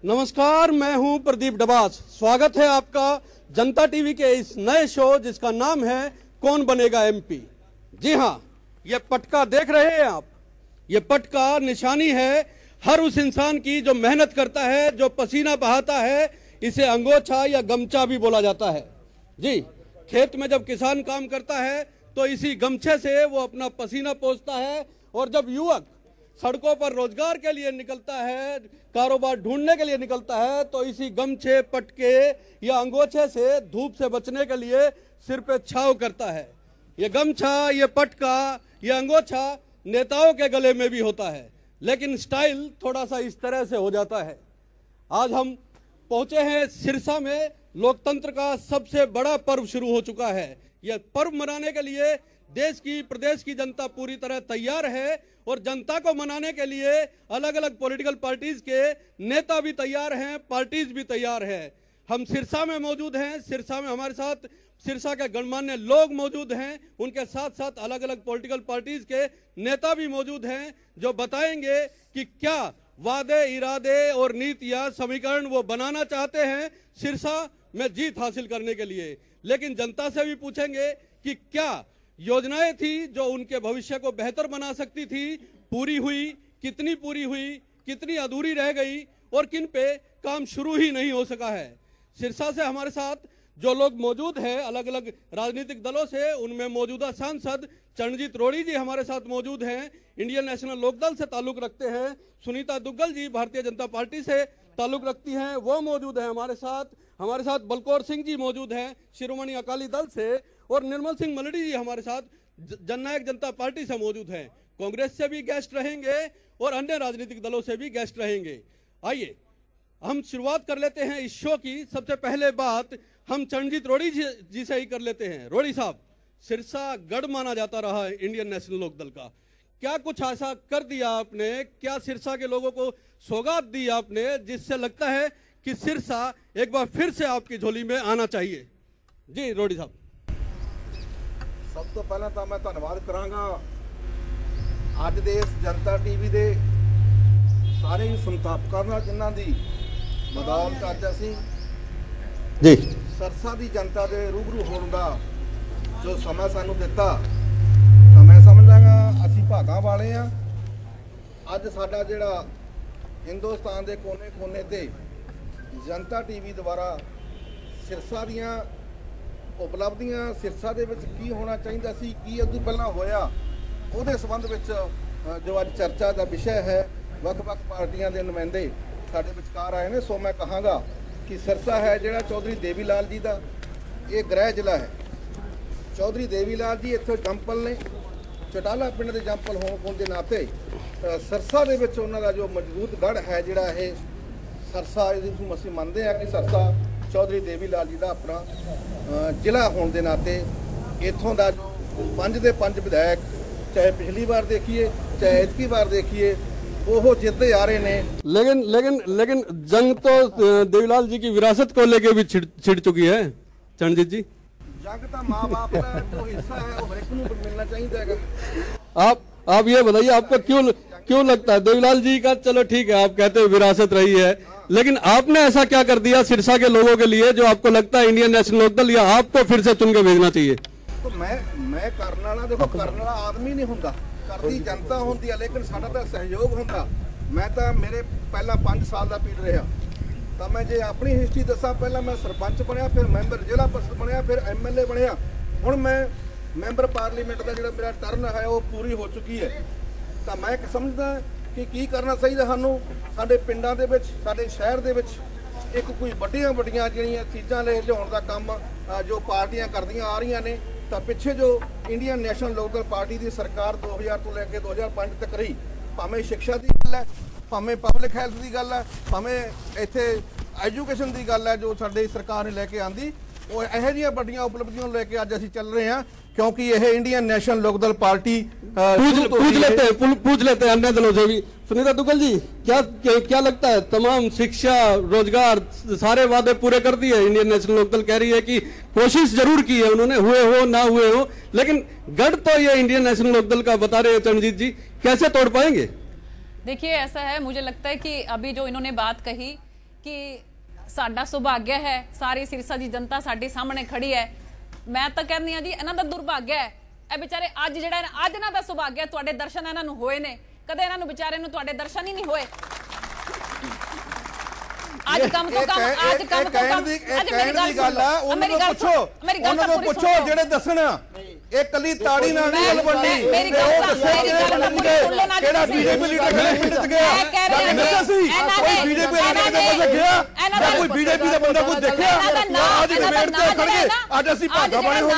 नमस्कार, मैं हूं प्रदीप डबास। स्वागत है आपका जनता टीवी के इस नए शो जिसका नाम है कौन बनेगा एमपी। जी हां, ये पटका देख रहे हैं आप। ये पटका निशानी है हर उस इंसान की जो मेहनत करता है, जो पसीना बहाता है। इसे अंगोछा या गमछा भी बोला जाता है। जी, खेत में जब किसान काम करता है तो इसी गमछे से वो अपना पसीना पोंछता है, और जब युवक सड़कों पर रोजगार के लिए निकलता है, कारोबार ढूंढने के लिए निकलता है, तो इसी गमछे, पटके या अंगोछे से धूप से बचने के लिए सिर पे छाव करता है। ये गमछा, ये पटका, ये अंगोछा नेताओं के गले में भी होता है, लेकिन स्टाइल थोड़ा सा इस तरह से हो जाता है। आज हम पहुंचे हैं सिरसा में। लोकतंत्र का सबसे बड़ा पर्व शुरू हो चुका है। यह पर्व मनाने के लिए देश की, प्रदेश की जनता पूरी तरह तैयार है, और जनता को मनाने के लिए अलग अलग पॉलिटिकल पार्टीज के नेता भी तैयार हैं, पार्टीज भी तैयार हैं। हम सिरसा में मौजूद हैं। सिरसा में हमारे साथ सिरसा के गणमान्य लोग मौजूद हैं। उनके साथ साथ अलग अलग पॉलिटिकल पार्टीज के नेता भी मौजूद हैं, जो बताएंगे कि क्या वादे, इरादे और नीतियां, समीकरण वो बनाना चाहते हैं सिरसा में जीत हासिल करने के लिए। लेकिन जनता से भी पूछेंगे कि क्या योजनाएं थी जो उनके भविष्य को बेहतर बना सकती थी, पूरी हुई, कितनी पूरी हुई, कितनी अधूरी रह गई, और किन पे काम शुरू ही नहीं हो सका है। सिरसा से हमारे साथ जो लोग मौजूद हैं अलग अलग राजनीतिक दलों से, उनमें मौजूदा सांसद चरणजीत रोड़ी जी हमारे साथ मौजूद हैं, इंडियन नेशनल लोकदल से ताल्लुक रखते हैं। सुनीता दुग्गल जी भारतीय जनता पार्टी से ताल्लुक रखती हैं, वो मौजूद हैं हमारे साथ। हमारे साथ बलकौर सिंह जी मौजूद हैं शिरोमणि अकाली दल से, और निर्मल सिंह मलड़ी जी हमारे साथ जननायक जनता पार्टी से मौजूद हैं। कांग्रेस से भी गेस्ट रहेंगे और अन्य राजनीतिक दलों से भी गेस्ट रहेंगे। आइए हम शुरुआत कर लेते हैं इस शो की। सबसे पहले बात हम चरणजीत रोड़ी जी से ही कर लेते हैं। रोड़ी साहब, सिरसा गढ़ माना जाता रहा है इंडियन नेशनल लोकदल का। क्या कुछ ऐसा कर दिया आपने, क्या सिरसा के लोगों को सौगात दी आपने, जिससे लगता है कि सिरसा एक बार फिर से आपकी झोली में आना चाहिए? जी रोड़ी साहब। सब तो पहला तो मैं धन्यवाद करांगा अज दे जनता टीवी दे सारे संस्थापकों का, जिन्हां दी बदौलत अज असीं जी सिरसा की जनता के रूबरू होने का जो समय सानू दिता, तो मैं समझांगा असीं भागां वाले हाँ। अज साडा जिहड़ा हिंदुस्तान के कोने कोने ते जनता टीवी द्वारा सिरसा दीआं उपलब्धियां, सिरसा दे विच की होना चाहिए सी, की अदू पहला होया, उहदे संबंध विच जो अज चर्चा का विषय है। वख-वख पार्टियां के नुमाइंदे साडे विचकार आए ने। सो मैं कहांगा कि सिरसा है जिहड़ा चौधरी देवी लाल जी का ये गृह जिला है। चौधरी देवी लाल जी इत्थे जंपल ने, चटाला पिंड के जंपल होने के नाते सिरसा दे विच उन्हां दा जो मजबूत गढ़ है जिहड़ा ये सिरसा, इहदी असीं मनदे हां कि सिरसा चौधरी देवी लाल जी का अपना जिला होने के नाते इत्थों का जो 5 ਦੇ 5 विधायक, चाहे पिछली बार देखिए चाहे इतकी बार देखिए, वो जितते आ रहे हैं। लेकिन जंग तो देवीलाल जी की विरासत को लेके भी छिड़ चुकी है चरणजीत जी। जंग तो माँ बाप का जो हिस्सा है वो हर एक को मिलना चाहिए। आप ये बताइए, आपको क्यों लगता है देवीलाल जी का, चलो ठीक है आप कहते हो विरासत रही है, लेकिन आपने ऐसा क्या कर दिया सिरसा के लोगों के लिए जो आपको लगता है इंडियन नेशनल लोकदल या आपको फिर से चुन के भेजना चाहिए? तो मैं करने वाला, देखो करने वाला आदमी नहीं होंदा, करती जनता होंदी है, लेकिन साडा तो सहयोग होंदा। मैं तो मेरे पहला 5 साल का पीरियड रहा, तो मैं जे अपनी हिस्ट्री दसा, पहला मैं सरपंच बनया, फिर मैंबर जिला परिषद बनया, फिर MLA बनया, हुण मैं मैंबर पार्लीमेंट का जो मेरा टर्न है वो पूरी हो चुकी है। तो मैं समझदा कि की करना चाहिए सानू, साडे पिंडां दे विच, साडे शहर दे विच एक कोई वड्डियां जिहड़ियां चीज़ां लिआउण दा काम जो पार्टियां करदियां आ रही ने। तो पिछे जो इंडियन नेशनल लोकदल पार्टी की सरकार 2000 तो लैके 2005 तक रही, भावें शिक्षा की गल है, भावें पब्लिक हैल्थ की गल है, भावें इत्थे एजुकेशन की गल है, जो साडी सरकार ने लैके आंदी, वो इहो जिहियां वड्डियां उपलब्धियां लैके अज असीं चल रहे हैं। क्योंकि यह इंडियन नेशनल लोकदल पार्टी पूछ लेते हैं अन्य दलों से भी। सुनीता दुग्गल जी, क्या लगता है, तमाम शिक्षा, रोजगार, सारे वादे पूरे कर दिए? इंडियन नेशनल लोकदल कह रही है कि कोशिश जरूर की है उन्होंने, हुए हो ना हुए हो, लेकिन गढ़ तो ये इंडियन नेशनल लोकदल का बता रहे हैं चरणजीत जी, कैसे तोड़ पाएंगे? देखिए ऐसा है, मुझे लगता है कि अभी जो इन्होंने बात कही कि साडा सुभाग्य है, सारी सिरसा की जनता साडे सामने खड़ी है। मैं तो कहनी हाँ जी इन्हां दा दुर्भाग्य है, ए बेचारे अज जिहड़ा अज इन्हां दा सुभाग्य है, तुहाडे दर्शन इन्हां नूं होए ने, कदे इन्हां नूं बेचारे नूं तुहाडे दर्शन ही नहीं होए। आज कम तो कम आज कम तो कम आज मेरी गल है, उन्हां को पूछो, उन्हां को पूछो जेड़े दसण ਇਹ ਕੱਲੀ ਤਾੜੀ ਨਾਲ ਨਹੀਂ ਗੱਲ ਬਣਨੀ। ਮੇਰੀ ਗੱਲ ਸੁਣ ਲੋ ਨਾ, ਕਿਹੜਾ ਬੀਜੇਪੀ ਲੀਡਰ ਕਿਹੜੇ ਪਿੰਡ ਚ ਗਿਆ? ਕੋਈ ਬੀਜੇਪੀ ਲੀਡਰ ਕਿਤੇ ਬੰਦਾ ਗਿਆ ਜਾਂ ਕੋਈ ਬੀਜੇਪੀ ਦਾ ਬੰਦਾ ਕੋਈ ਦੇਖਿਆ? ਅੱਜ ਡਿਬੇਟ ਤੇ ਖੜ ਗਏ, ਅੱਜ ਅਸੀਂ ਭਾਗਾ ਬਣੇ ਹੋ ਗਏ।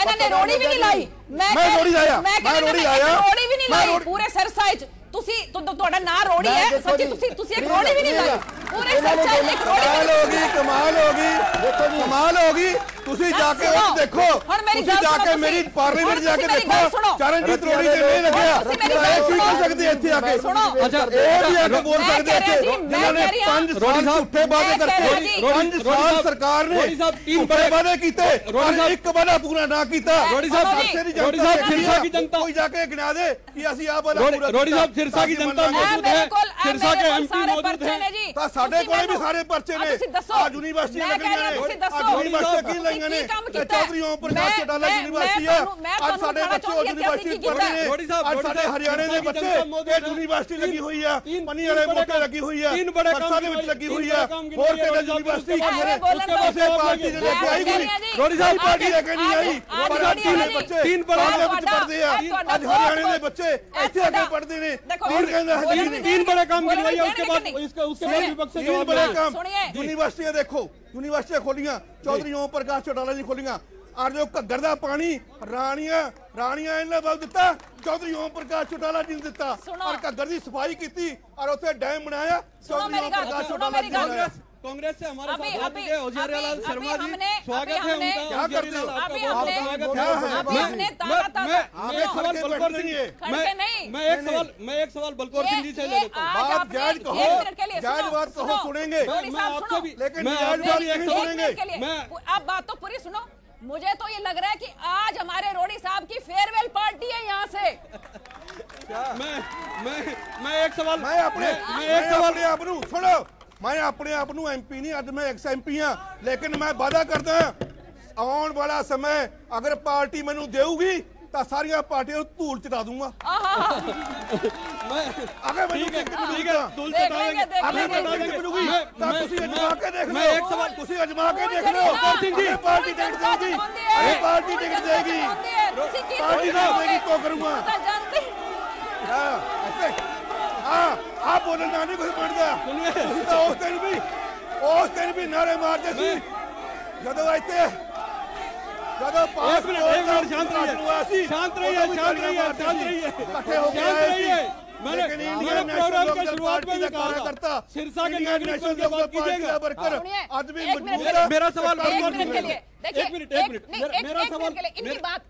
ਇਹਨਾਂ ਨੇ ਰੋੜੀ ਵੀ ਨਹੀਂ ਲਾਈ। ਮੈਂ ਰੋੜੀ ਆਇਆ, ਮੈਂ ਰੋੜੀ ਆਇਆ, ਰੋੜੀ ਵੀ ਨਹੀਂ ਲਾਈ ਪੂਰੇ ਸਿਰਸਾ ਚ। ਤੁਸੀਂ ਤੁਹਾਡਾ ਨਾਂ ਰੋੜੀ ਹੈ, ਸੱਚੀ ਤੁਸੀਂ ਇੱਕ ਰੋੜੀ ਵੀ ਨਹੀਂ ਲਾਈ ਪੂਰੇ ਸਿਰਸਾ ਚ, ਇੱਕ ਰੋੜੀ ਵੀ ਨਹੀਂ। ਕਮਾਲ ਹੋ ਗਈ, ਦੇਖੋ ਜੀ ਕਮਾਲ ਹੋ ਗਈ। ਤੁਸੀਂ ਜਾ ਕੇ ਉਹ ਦੇਖੋ, ਤੁਸੀਂ ਜਾ ਕੇ ਮੇਰੀ ਪਾਰਲੀਮੈਂਟ ਜਾ ਕੇ ਦੇਖੋ, ਚਰਨਜੀਤ ਰੋੜੀ ਤੇ ਨਹੀਂ ਲੱਗਿਆ। ਇਹ ਕੀ ਕਰ ਸਕਦੇ ਇੱਥੇ ਆ ਕੇ? ਅੱਛਾ ਇਹ ਵੀ ਆ ਕੇ ਬੋਲ ਸਕਦੇ ਇੱਥੇ, ਜਿਨ੍ਹਾਂ ਨੇ 5 ਸਾਲ ਝੂਠੇ ਵਾਅਦੇ ਕਰਕੇ 5 ਸਾਲ ਸਰਕਾਰ ਨੇ ਝੂਠੇ ਵਾਅਦੇ ਕੀਤੇ, ਇੱਕ ਵਾਅਦਾ ਪੂਰਾ ਨਾ ਕੀਤਾ। ਰੋੜੀ ਸਾਹਿਬ ਸਿਰਸਾ की जनता ਕੋਈ ਜਾ ਕੇ ਗਿਣਾ ਦੇ ਕਿ ਅਸੀਂ ਆਹ ਵਾਅਦਾ ਪੂਰਾ। ਰੋੜੀ ਸਾਹਿਬ ਸਿਰਸਾ की जनता मौजूद है, सिरसा के एमपी मौजूद है। ਤਾਂ ਸਾਡੇ ਕੋਲੇ ਵੀ ਸਾਰੇ ਪਰਚੇ ਨੇ। ਆ ਯੂਨੀਵਰਸਿਟੀਆਂ ਲੱਗੀਆਂ ਨੇ, ਆ ਯੂਨੀਵਰਸਿਟੀਆਂ ਕੀ ਲਾਈਆਂ ਨੇ? ਚੌਧਰੀ ਓਮ ਪ੍ਰਕਾਸ਼ ਚੌਟਾਲਾ ਯੂਨੀਵਰਸਿਟੀ ਹੈ। ਅੱਜ ਸਾਡੇ ਬੱਚੇ ਉਹ ਯੂਨੀਵਰਸਿਟੀ ਪੜ੍ਹ ਰਹੇ ਨੇ। ਅੱਜ ਸਾਡੇ ਹਰਿਆਣੇ ਦੇ ਬੱਚੇ ਇਹ ਯੂਨੀਵਰਸਿਟੀ ਲੱਗੀ ਹੋਈ ਆ, ਪਨੀ ਵਾਲੇ ਮੋਕੇ ਲੱਗੀ ਹੋਈ ਆ, ਬੱਸਾਂ ਦੇ ਵਿੱਚ ਲੱਗੀ ਹੋਈ ਆ। ਹੋਰ ਕਿਹੜਾ ਯੂਨੀਵਰਸਿਟੀ ਕਿਸੇ ਪਾਰਟੀ ਨੇ ਲੈ ਕੇ ਆਈ ਕੋਈ? ਰੋੜੀ ਸਾਹਿਬ ਪਾਰਟੀ ਲੈ ਕੇ ਨਹੀਂ ਆਈ, ਪਰ ਅੱਜ ਦੇ ਬੱਚੇ ਦੇ ਵਿੱਚ ਪੜ੍ਹਦੇ ਆ। ਅੱਜ ਹਰਿਆਣੇ ਦੇ ਬੱਚੇ ਇੱਥੇ ਆ ਕੇ पढ़ते ने। तीन बड़े काम करवाइए, उसके बाद विपक्ष से तीन बड़े काम। यूनिवर्सिटियां देखो, यूनिवर्सिटियां खोलियां, चौधरी ओम प्रकाश चौटाला जी खोलियां। और जो घग्गर दा पानी राणियां इन्हें बल दिता, चौधरी ओम प्रकाश चौटाला जी ने दिता। और घग्गर की सफाई की और उत्थे डैम बनाया, चौधरी ओम प्रकाश चौटाला जी ने। कांग्रेस से हमारे साथ हो चुके होशियारीलाल शर्मा जी, स्वागत है उनका। क्या करते हो? मैं एक सवाल बलकौर सिंह जी से ले लेता हूँ। बात जायज कहो, जायज बात कहो, सुनेंगे, मैं आपसे भी लेकिन जायज बात नहीं सुनेंगे। मैं आप बात तो पूरी सुनो। मुझे तो ये लग रहा है कि आज हमारे रोड़ी साहब की फेयरवेल पार्टी है यहाँ से। मैं एक सवाल अपनू सुनो, मैं अपने आप नूं एमपी नहीं, अज मैं एक्स एमपी हाँ, लेकिन मैं वादा करदा आने वाला समय अगर पार्टी मैनू देगी तो सारिया पार्टियां धूल चटा दूंगा। अजमा के देख लो, पार्टी टिकट देगी, पार्टी टिकट देगी, पार्टी देगी तो करूंगा। आप बोलना नहीं कुछ पड़ता। उस दिन भी नारे मारते सी जदों इत्थे जदों पास शांत रहिए मैंने प्रोग्राम की शुरुआत में भी कहा था, सिरसा के नागरिक पर बात कीजिएगा। आज भी मजबूर है। मेरा सवाल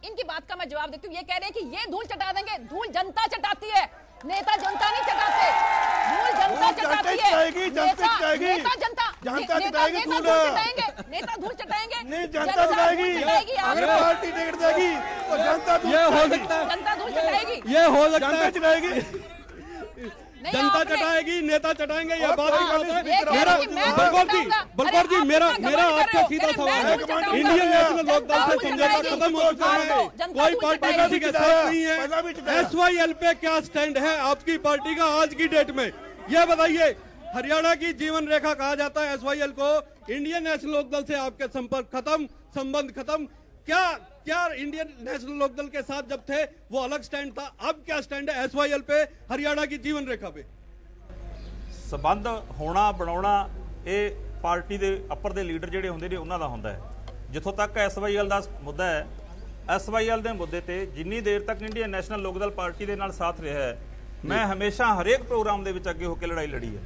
इनकी बात का मैं जवाब देती हूँ। ये कह रहे हैं कि ये धूल चटा देंगे, धूल जनता चटाती है, नेता जनता नहीं चटाते, धूल जनता चटाती है। नेता धूल चटाएंगे, नहीं जनता चटाएगी। अगर पार्टी टिकट देगी तो जनता ये हो सकता है, जनता धूल चटाएगी, ये हो सकता है, चटाएगी, जनता चटाएगी, नेता चटाएंगे। ये बात मेरा बलकौर जी मेरा आपसे सीधा सवाल है। इंडियन नेशनल लोकदल से समझौता खत्म हो चुका है, कोई पार्टी किसी के साथ नहीं है। SYL पे क्या स्टैंड है आपकी पार्टी का आज की डेट में, ये बताइए। हरियाणा की जीवन रेखा कहा जाता है SYL को। इंडियन नेशनल लोकदल से आपके संपर्क खत्म, संबंध खत्म। क्या इंडियन नेशनल लोकदल के साथ जब थे वो अलग स्टैंड था, अब क्या स्टैंड है SYL पे, हरियाणा की जीवन रेखा पे? संबंध होना बनाना ये पार्टी के अपर के लीडर जिहड़े हुंदे ने उन्हां दा हुंदा है। जिथों तक SYL का मुद्दा है, SYL के मुद्दे ते जिन्नी देर तक इंडियन नेशनल लोकदल पार्टी के नाल साथ रहा है, मैं हमेशा हरेक प्रोग्राम के अगे होकर लड़ाई लड़ी है,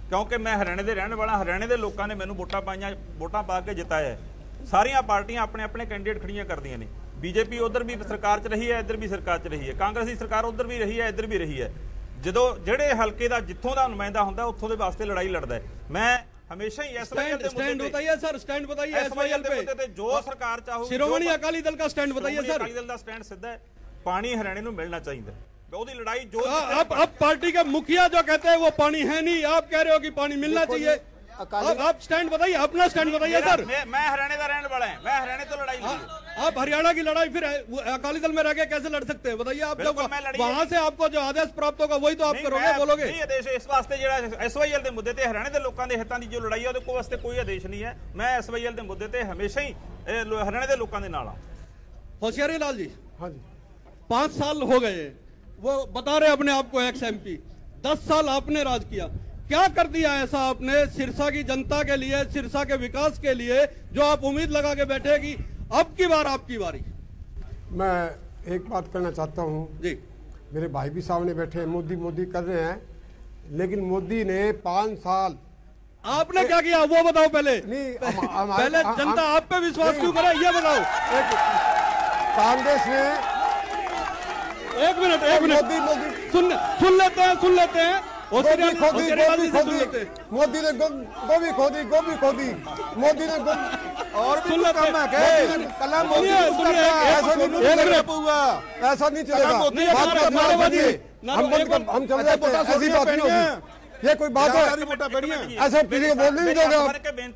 क्योंकि मैं हरियाणे के रहने वाला। हरियाणे के लोगों ने मैनूं वोटां पाईआं, वोटां पा के जिताया है। सारियां पार्टियां अपने अपने कैंडीडेट खड़ियां करदियां ने। बीजेपी उधर भी सरकार च रही है, इधर भी सरकार च रही है, कांग्रेसी सरकार उधर भी रही है, इधर भी रही है। जो जेड़े हल्के का जिथों का नुमाइंदा होंदा उत्थों दे वास्ते लड़ाई लड़दा है। मैं हमेशा ही स्टैंड बताइए सर, स्टैंड बताइए SYL पे जो सरकार चाहूगी। शिरोमणि अकाली दल का स्टैंड बताइए सर। अकाली दल का स्टैंड सीधा है, पानी हरियाणे नूं मिलना चाहिए। लड़ाई जो अब पार्टी के मुखिया जो कहते हैं वो पानी है नहीं, आप कह रहे हो कि पानी मिलना चाहिए। आप स्टैंड बताइए, अपना स्टैंड बताइए सर। मैं हरियाणा का रहने वाला है, मैं हरियाणा तो लड़ाई लड़ी। आप हरियाणा की लड़ाई फिर अकाली दल में रह के कैसे लड़ सकते हैं बताइए? आप जब वहां से आपको जो आदेश प्राप्त होगा वही तो आप करोगे, बोलोगे। नहीं आदेश इस वास्ते ਜਿਹੜਾ ਐਸਵਾਈਐਲ ਦੇ ਮੁੱਦੇ ਤੇ ਹਰਿਆਣਾ ਦੇ ਲੋਕਾਂ ਦੇ ਹਿੱਤਾਂ ਦੀ ਜੋ ਲੜਾਈ ਹੈ ਉਹਦੇ ਕੋਲ ਵਾਸਤੇ ਕੋਈ ਆਦੇਸ਼ ਨਹੀਂ ਹੈ। ਮੈਂ ਐਸਵਾਈਐਲ ਦੇ ਮੁੱਦੇ ਤੇ ਹਮੇਸ਼ਾ ਹੀ हरियाणा के लोगों के नाल हां। होशियारी लाल जी, हाँ जी, 5 साल हो गए, वो बता रहे अपने आप को एक्स MP। 10 साल आपने राज किया, क्या कर दिया ऐसा आपने सिरसा की जनता के लिए, सिरसा के विकास के लिए, जो आप उम्मीद लगा के बैठे कि अब की बार आपकी बारी? मैं एक बात कहना चाहता हूँ जी, मेरे भाई भी सामने बैठे, मोदी मोदी कर रहे हैं, लेकिन मोदी ने 5 साल आपने क्या किया वो बताओ पहले। नहीं, पहले जनता आप पे विश्वास क्यों करे ये बताओ। कांग्रेस ने एक मिनट सुन लेते हैं मोदी ने गोभी खोदी, मोदी ने और भी कुछ काम है कला मोदी ऐसा नहीं चलेगा। हम चल जाते हैं, ऐसी बात नहीं होगी। ये कोई बात है? ऐसे किसी को बोलने नहीं दोगे आप?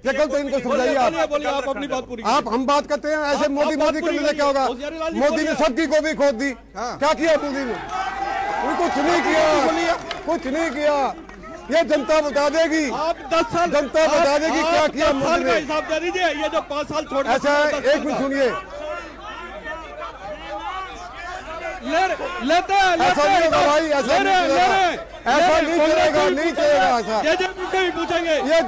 ये कल तो इनको समझाइए आप अपनी बात पूरी। आप हम बात करते हैं ऐसे मोदी मोदी करने से क्या होगा? मोदी ने सबकी गोभी खोद दी, क्या किया मोदी ने? कुछ नहीं किया, कुछ नहीं किया। ये जनता बता देगी, आप 10 साल जनता बता देगी क्या किया मोदी ने। हिसाब दे दीजिए, ये जो 5 साल छोड़ ऐसा है। एक मिनट सुनिए, लेते हैं ऐसा नहीं होगा भाई, ऐसा नहीं चलेगा, ऐसा नहीं चलेगा, नहीं चलेगा ऐसा। जेजेपी भी पूछेंगे ये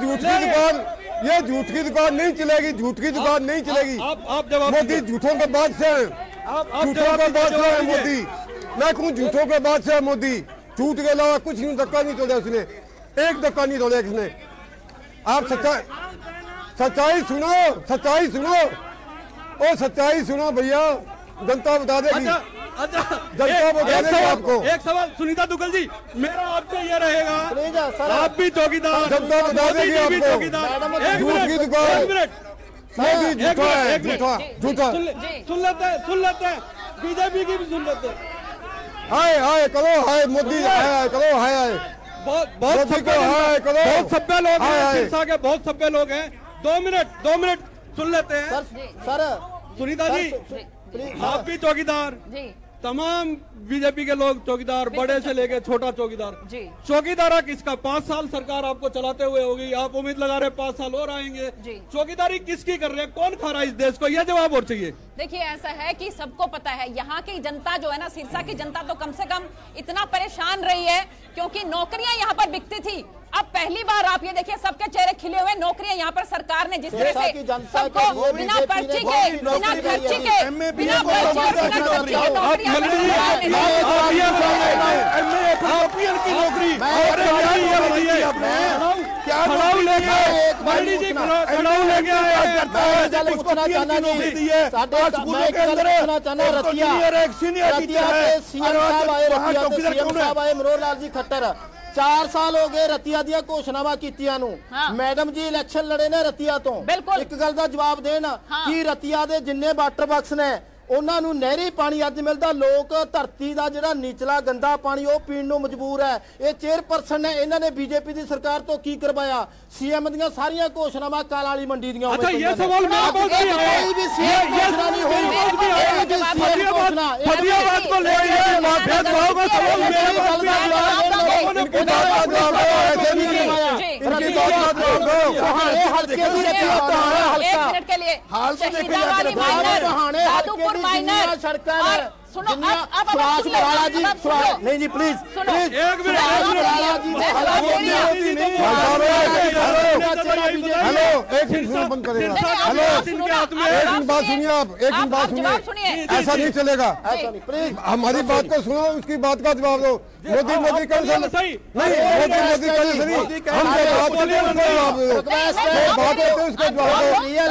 झूठ की दुकान नहीं चलेगी, झूठ की दुकान नहीं चलेगी। आप जवाब मोदी झूठों के बादशाह है, झूठों के बादशाह है मोदी। मैं कहूँ झूठों के बादशाह है मोदी। झूठ के अलावा कुछ नहीं, धक्का नहीं तोड़ा उसने, एक धक्का नहीं तोड़ा इसने। आप सच्चाई सुनो, सच्चाई सुनो, ओ सच्चाई सुनो भैया, जनता बता देगी। अच्छा, जनता बता देगी आपको। एक सवाल सुनीता दुग्गल जी, मेरा आपसे ये रहेगा, आप भी चौकीदार, जनता बता देगी आपको। झूठ की दुकान, मोदी झूठा है, झूठा। सुन लेते हैं, बीजेपी की भी सुन लेते हैं। हाय करो, हाय मोदी, हाय करो, हाय बहुत सभ्य लोग हैं, सिरसा के बहुत सभ्य लोग हैं। 2 मिनट सुन लेते हैं सर। सुनीता जी, आप भी चौकीदार, तमाम बीजेपी के लोग चौकीदार, बड़े से लेके छोटा चौकीदार। चौकीदारा किसका? 5 साल सरकार आपको चलाते हुए होगी, आप उम्मीद लगा रहे 5 साल और आएंगे। चौकीदारी किसकी कर रहे हैं? कौन खा रहा है इस देश को? यह जवाब और चाहिए। देखिए, ऐसा है कि सबको पता है, यहाँ की जनता जो है ना, सिरसा की जनता तो कम से कम इतना परेशान रही है क्योंकि नौकरियां यहाँ पर बिकती थी। अब पहली बार आप ये देखिए, सबके चेहरे खिले हुए, नौकरियां यहाँ पर सरकार ने जिस तरह से सबको बिना पर्ची के, बिना खर्ची के, बिना पर्ची और बिना खर्ची के नौकरियां जी खट्टर 4 साल हो गए रतिया ਦੀਆਂ ਘੋਸ਼ਣਾਵਾਂ ਕੀਤੀਆਂ ਨੂੰ। ਮੈਡਮ ਜੀ ਇਲੈਕਸ਼ਨ ਲੜੇ ਨੇ ਰਤੀਆ ਤੋਂ। ਇੱਕ ਗੱਲ ਦਾ ਜਵਾਬ ਦੇਣ ਕਿ ਰਤੀਆ ਦੇ ਜਿੰਨੇ ਵਾਟਰ ਬਾਕਸ ਨੇ ਉਹਨਾਂ ਨੂੰ ਨਹਿਰੀ ਪਾਣੀ ਅੱਜ ਮਿਲਦਾ। ਲੋਕ ਧਰਤੀ ਦਾ ਜਿਹੜਾ ਨੀਚਲਾ ਗੰਦਾ ਪਾਣੀ ਉਹ ਪੀਣ ਨੂੰ ਮਜਬੂਰ ਹੈ। ਇਹ ਚੇਅਰਪਰਸਨ ਨੇ, ਇਹਨਾਂ ਨੇ ਬੀਜੇਪੀ ਦੀ ਸਰਕਾਰ ਤੋਂ ਕੀ ਕਰਵਾਇਆ? ਸੀਐਮ ਦੀਆਂ ਸਾਰੀਆਂ ਘੋਸ਼ਣਾਵਾਂ ਕਾਲਾ ਵਾਲੀ ਮੰਡੀ ਦੀਆਂ। अच्छा, ये सवाल मेरे पास भी है। कोई भी सीएम घोषणा नहीं हुई, फतेहाबाद को लेकर भेदभाव का सवाल मेरे पास भी है। इनकी बात का जवाब दो, ऐसे नहीं इनकी बात का जवाब दो। एक मिनट के लिए शहीदाबादी माइनर, दादूपुर माइनर, और सुनो अब नहीं जी प्लीज एक मिनट हेलो, एक मिनट बंद करेगा। हेलो, एक मिनट बात सुनिए, आप एक मिनट बात सुनिए, ऐसा नहीं चलेगा। हमारी बात को सुनो, उसकी बात का जवाब दो। मोदी मोदी कर नहीं, मोदी कर नहीं, हम बात करते हैं उसका जवाब दो, बात करते हैं उसका जवाब दो।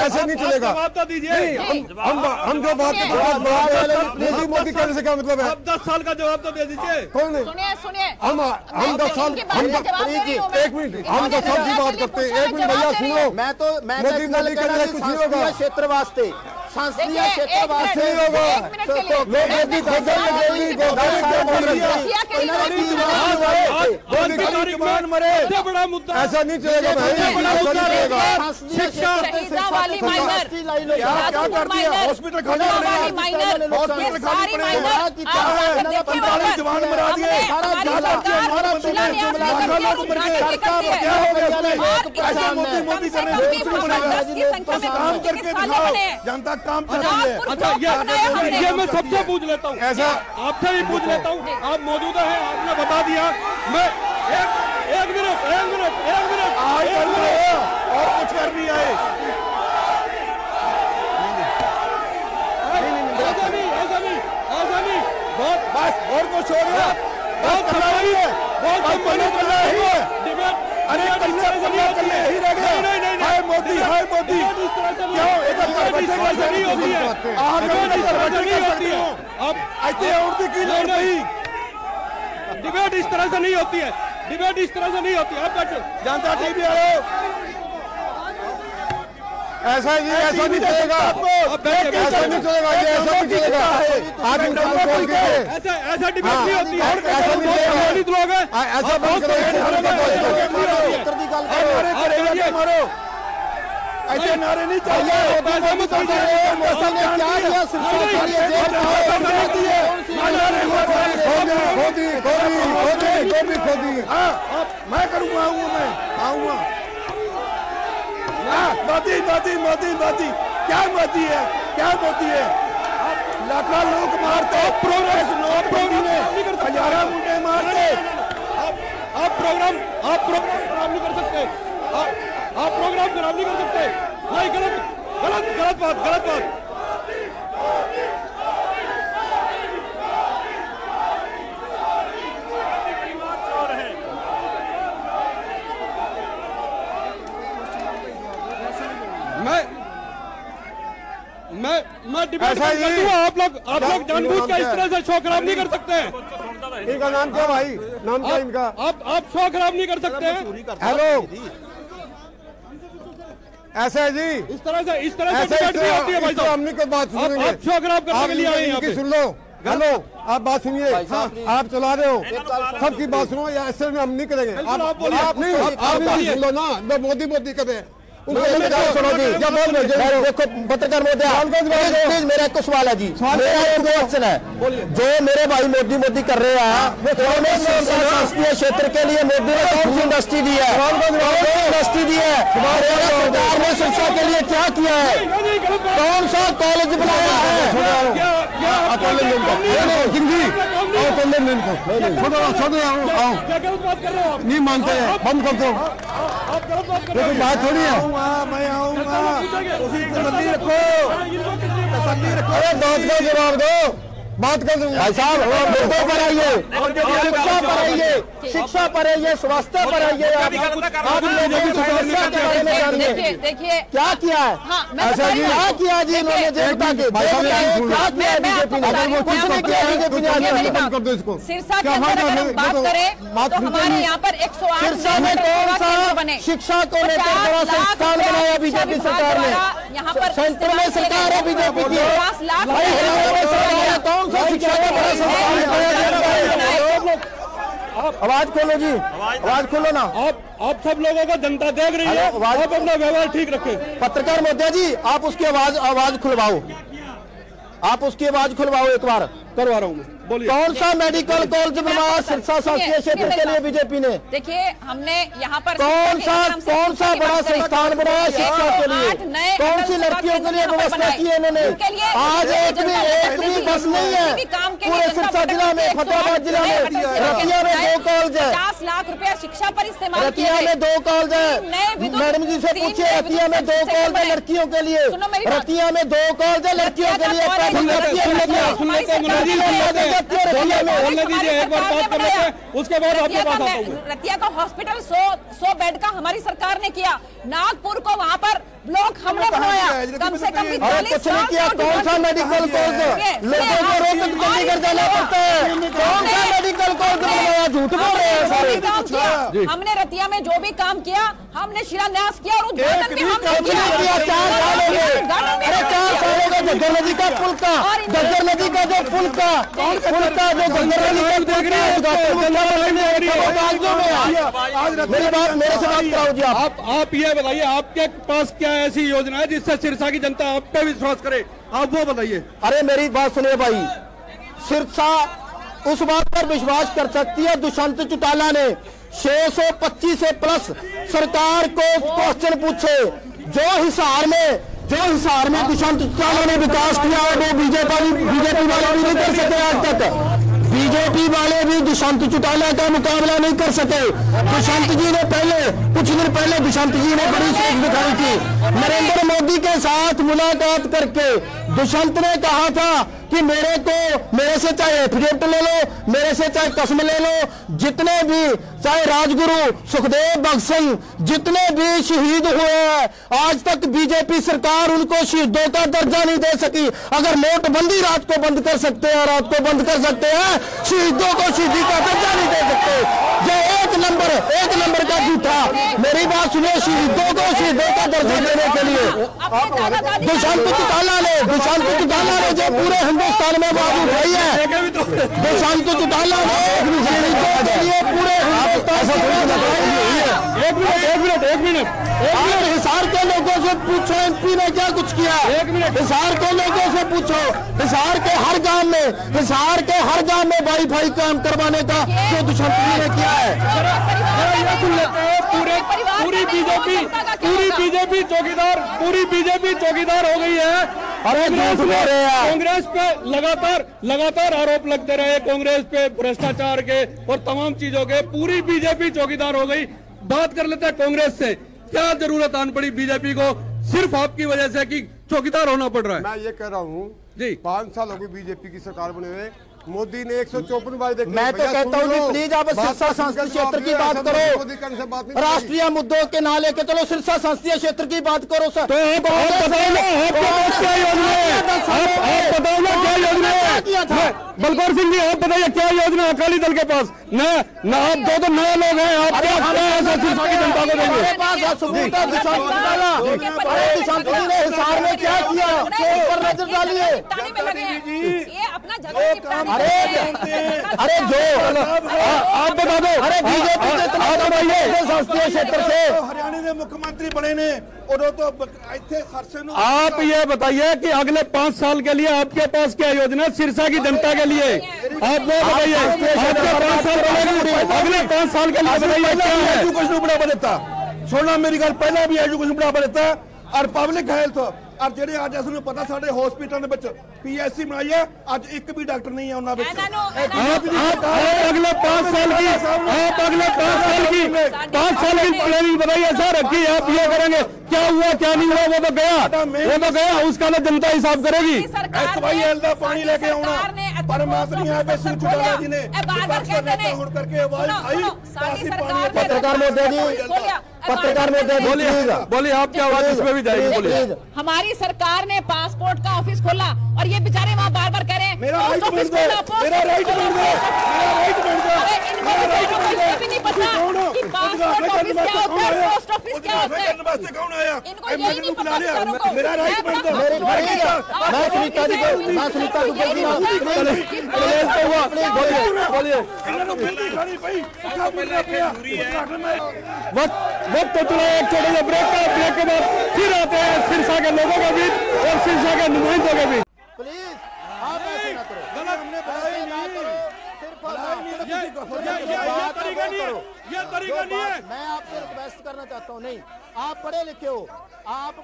ऐसे नहीं चलेगा। हम जो बात करते हैं मोदी मोदी करने से क्या मतलब है? अब 10 साल का जवाब तो दे दीजिए। कौन है? सुनिए हम 10 साल, एक मिनट, हम 10 साल की बात करते हैं। एक मिनट भैया सुनो, मैं मोदी मोदी करने से कुछ नहीं होगा। क्षेत्र वास्ते संसदीय क्षेत्र वास्ते एक मिनट के लिए बड़ा मुद्दा ऐसा नहीं चलेगा भाई, शिक्षा वाली माइनर, हॉस्पिटल खाली माइनर, हॉस्पिटल खाली पड़ेगा, 45 जवान मरा दिए, मोदी कर रहे काम करके दिखाओ, जनता काम चाहती है। अच्छा ये मैं सबसे पूछ लेता हूँ, ऐसा आपसे भी पूछ लेता हूँ, आप मौजूदा हैं, आपने बता दिया, मैं एक मिनट और कुछ कर नहीं आए, ऐसा नहीं बहुत बस और कुछ हो गया, बहुत खराबी है, बहुत अरे कल्ले ही रह गए। हाय मोदी क्यों इधर बैठे नहीं होती है, आप ऐसे उड़ती की लड़ नहीं, डिबेट इस तरह से नहीं होती है, डिबेट इस तरह से नहीं होती है। आप बैठो, जनता टीवी वालों ऐसा नहीं चलेगा, ऐसा नहीं चलेगा, ये ऐसा नहीं चलेगा। आप इनको बोल दीजिए, ऐसा डिबेट नहीं होती है, ऐसा नहीं चलेगा, लोग हैं ऐसा बात करो, मारो ऐसे नारे नहीं चाहिए। मैं करूँगा, आऊँगा मोदी क्या मोदी है, लाखों लोग मारते, प्रोग्रेस हजारा मुंडे मारते। आप प्रोग्राम खराब नहीं कर सकते, आप प्रोग्राम खराब नहीं कर सकते, नहीं गलत बात। मैं डिबेट कर दूंगा, आप लोग जानबूझ कर इस तरह से शो खराब नहीं कर सकते हैं। इनका नाम क्या भाई, नाम क्या इनका? आप शो खराब नहीं कर सकते हैं। हेलो, ऐसा है जी, इस तरह से डिबेट नहीं होती है भाई साहब। हमने कोई बात सुनेंगे, आप शो खराब करने के लिए आए हैं यहाँ पे। सुन लो, हेलो आप बात सुनिए, आप चला रहे हो, सबकी बात सुनो, या ऐसे में हम नहीं करेंगे। आप सुन लो ना, मोदी करे सुनो जी, देखो पत्रकार प्लीज मेरा एक सवाल है जी, मेरा एक क्वेश्चन है, जो मेरे भाई मोदी कर रहे हैं, संसदीय क्षेत्र के लिए मोदी ने कौन सी इंडस्ट्री दी है, सरकार ने शिक्षा के लिए क्या किया है, कौन सा कॉलेज बनाया है? नहीं मानते हैं, बंद कर दो, बात थोड़ी है। मैं आऊँगा, तसल्ली रखो, अरे बात का जवाब दो, बात कर दूंगा भाई साहब, मुद्दों पर आइए, शिक्षा पर आइए, स्वास्थ्य पर आइए, देखिए क्या किया है, ऐसा जी क्या किया जी इन्होंने जनता के, क्या किया बीजेपी ने, बंद कर दो इसको। सिरसा के अंदर अगर हम बात करें तो हमारे यहाँ पर 108 सिरसा में कौन सा शिक्षा को लेकर बड़ा संस्थान बनाया बीजेपी सरकार ने, यहाँ पर सेंटर में सरकार है बीजेपी की, 50 लाख कौन सा शिक्षा का बड़ा संस्थान बनाया? आवाज खोलो जी, आवाज खोलो ना। आप सब लोगों को जनता देख रही है, आप अपना व्यवहार ठीक रखें। पत्रकार महोदय जी, आप उसकी आवाज खुलवाओ, एक बार करवा रहा हूँ मैं, बोलिए। कौन सा मेडिकल कॉलेज बनवाया सिरसा संसदीय क्षेत्र के लिए बीजेपी ने? देखिए हमने यहाँ पर कौन सा बड़ा संस्थान बनाया शिक्षा के लिए, कौन सी लड़कियों के लिए व्यवस्था की इन्होंने? आज एक भी बस नहीं है पूरे सिरसा जिला में, फतेहाबाद जिला में, रतिया में 2 कॉलेज है, 50 लाख रुपया शिक्षा पर इस्तेमाल रतिया में 2 कॉलेज है। मैडम जी से पूछिए, रतिया में 2 कॉलेज है लड़कियों के लिए, रतिया में 2 कॉलेज है लड़कियों के लिए, बोलने दीजिए, एक बार बात कर लेते हैं, उसके बाद आपके पास आता हूँ। रतिया का हॉस्पिटल 100 बेड का हमारी सरकार ने किया, नागपुर को वहाँ पर ब्लॉक हमने बनवाया, कम से कम 45 लाख। कौन सा मेडिकल कॉलेज लोगों को रोज चंडीगढ़ जाना पड़ता है, कौन सा मेडिकल कॉलेज बनवाया? झूठ बोल रहे हैं सारे। हमने रतिया में जो भी काम किया, हमने शिलान्यास किया और उद्घाटन भी हमने किया। 4 साल हो गए, 4 साल हो गए घग्गर नदी का पुल का, घग्गर नदी का जो पुल का जो घग्गर नदी का मेरे से बात कराओ जी। आप ये बताइए, आपके पास क्या ऐसी योजना है जिससे सिरसा की जनता आप पे विश्वास करे, आप वो बताइए। अरे मेरी बात सुनिए भाई, सिरसा उस बात पर विश्वास कर सकती है, दुष्यंत चौटाला ने 625 से प्लस सरकार को क्वेश्चन पूछे। जो हिसार में दुष्यंत चौटाला ने विकास किया है वो बीजेपी वाले भी नहीं कर सके। आज तक बीजेपी वाले भी दुष्यंत चौटाला का मुकाबला नहीं कर सके। दुष्यंत जी ने कुछ दिन पहले दुष्यंत जी ने बड़ी सोच दिखाई थी। नरेंद्र मोदी के साथ मुलाकात करके दुष्यंत ने कहा था कि मेरे से चाहे एफिडेविट ले लो, मेरे से चाहे कसम ले लो, जितने भी चाहे राजगुरु सुखदेव भगत सिंह जितने भी शहीद हुए हैं, आज तक बीजेपी सरकार उनको शहीदों का दर्जा नहीं दे सकी। अगर नोटबंदी रात को बंद कर सकते हैं, शहीदों को शहीदी का दर्जा नहीं दे सकते। जो एक नंबर का झूठा। मेरी बात सुनिए, शहीदों का दर्जा देने के लिए दुष्यंत चौटाला ने जो पूरे हिंदुस्तान में आवाज उठाई है, दुष्यंत चौटाला ने शहीदों के लिए पूरे एक मिनट हिसार के लोगों से पूछो एमपी ने क्या कुछ किया। हिसार के लोगों से पूछो, हिसार के हर गांव में वाईफाई काम करवाने का जो दुष्यंत जी ने किया है। पूरी बीजेपी चौकीदार हो गई है। अरे कांग्रेस पे लगातार आरोप लगते रहे, कांग्रेस पे भ्रष्टाचार के और तमाम चीजों के। पूरी बीजेपी चौकीदार हो गई। बात कर लेते हैं कांग्रेस से, क्या जरूरत आन पड़ी बीजेपी को सिर्फ आपकी वजह से कि चौकीदार होना पड़ रहा है? मैं ये कह रहा हूँ जी, 5 साल हो गए बीजेपी की सरकार बने हुए, मोदी ने 154 बार देखा। मैं तो कहता हूँ प्लीज आप सिरसा संसदीय क्षेत्र की बात करो, राष्ट्रीय मुद्दों के ना लेके चलो, सिरसा संसदीय क्षेत्र की बात करो सर। तो आप बताओ ना, आपके पास क्या योजना है? आप बताओ ना क्या योजना है? बलकौर सिंह जी आप बताइए क्या योजना है अकाली दल के पास? ना आप दो नए लोग हैं, आप क्या ऐसा सिरसा की जनता को देंगे? दुष्यंत जी ने हिसार में क्या किया पर नजर डालिए। अरे जो आप बता दो, अरे बीजेपी संसदीय क्षेत्र से हरियाणा के मुख्यमंत्री बने ने, आप ये बताइए कि अगले 5 साल के लिए आपके पास क्या योजना सिरसा की जनता के लिए? आप वो बताइए, अगले 5 साल के लिए बताइए क्या है? एजुकेशन बढ़ावा देता, छोड़ना मेरी गल, पहले भी एजुकेशन बढ़ावा देता और पब्लिक हेल्थ और जेडे आज असू पता साडे हॉस्पिटल दे विच पीएससी बनाई है, आज एक भी डॉक्टर नहीं है उन्होंने। अगले 5 साल की प्लानिंग बताइए सर कि आप ये करेंगे, क्या हुआ क्या नहीं हुआ वो तो गया, उसका तो जनता हिसाब करेगी। SYL का पानी लेके आना परमात्मा नहीं है, सिंह चौटाला जी ने करके आवाज आई। पत्रकार मोदी बोलिए आप क्या आवाज इसमें भी जाएगी, बोलिए। हमारी सरकार ने पासपोर्ट का ऑफिस खोला और ये बेचारे वहाँ बार बार कह रहे हैं मेरा राइट बन गया, मेरा राइट बन गया। भी नहीं पता कि पासपोर्ट ऑफिस क्या होता है, पोस्ट ऑफिस क्या होता है, कौन आया? इनको यही नहीं पता। मेरा राइट बन गया। वक्त तो चला एक छोटे से ब्रेक के बाद फिर आते हैं सिरसा के लोगों के बीच और सिरसा के नुमाइंदों के बीच। प्लीज आप ऐसे ना करो, गलत हमने बताया ये तरीका नहीं है। मैं आपसे रिक्वेस्ट करना चाहता हूँ, नहीं आप पढ़े लिखे हो, आप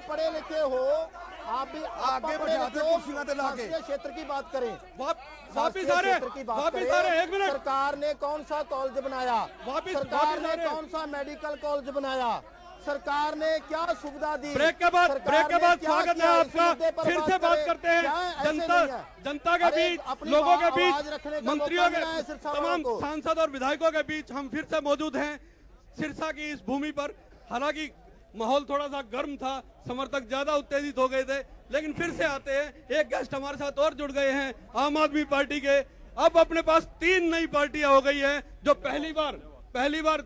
भी आगे क्षेत्र की बात करें, वापिस आ रहे, एक मिनट। सरकार ने कौन सा कॉलेज बनाया, सरकार ने कौन सा मेडिकल कॉलेज बनाया, सरकार ने क्या सुविधा दी? ब्रेक के बाद स्वागत है आपका। फिर से बात करते हैं जनता के बीच, लोगों के बीच, मंत्रियों के, तमाम सांसद और विधायकों के बीच हम फिर से मौजूद हैं सिरसा की इस भूमि पर। हालांकि माहौल थोड़ा सा गर्म था, समर्थक ज्यादा उत्तेजित हो गए थे, लेकिन फिर से आते हैं। एक गेस्ट हमारे साथ और जुड़ गए हैं आम आदमी पार्टी के। अब अपने पास 3 नई पार्टियां हो गई हैं जो पहली बार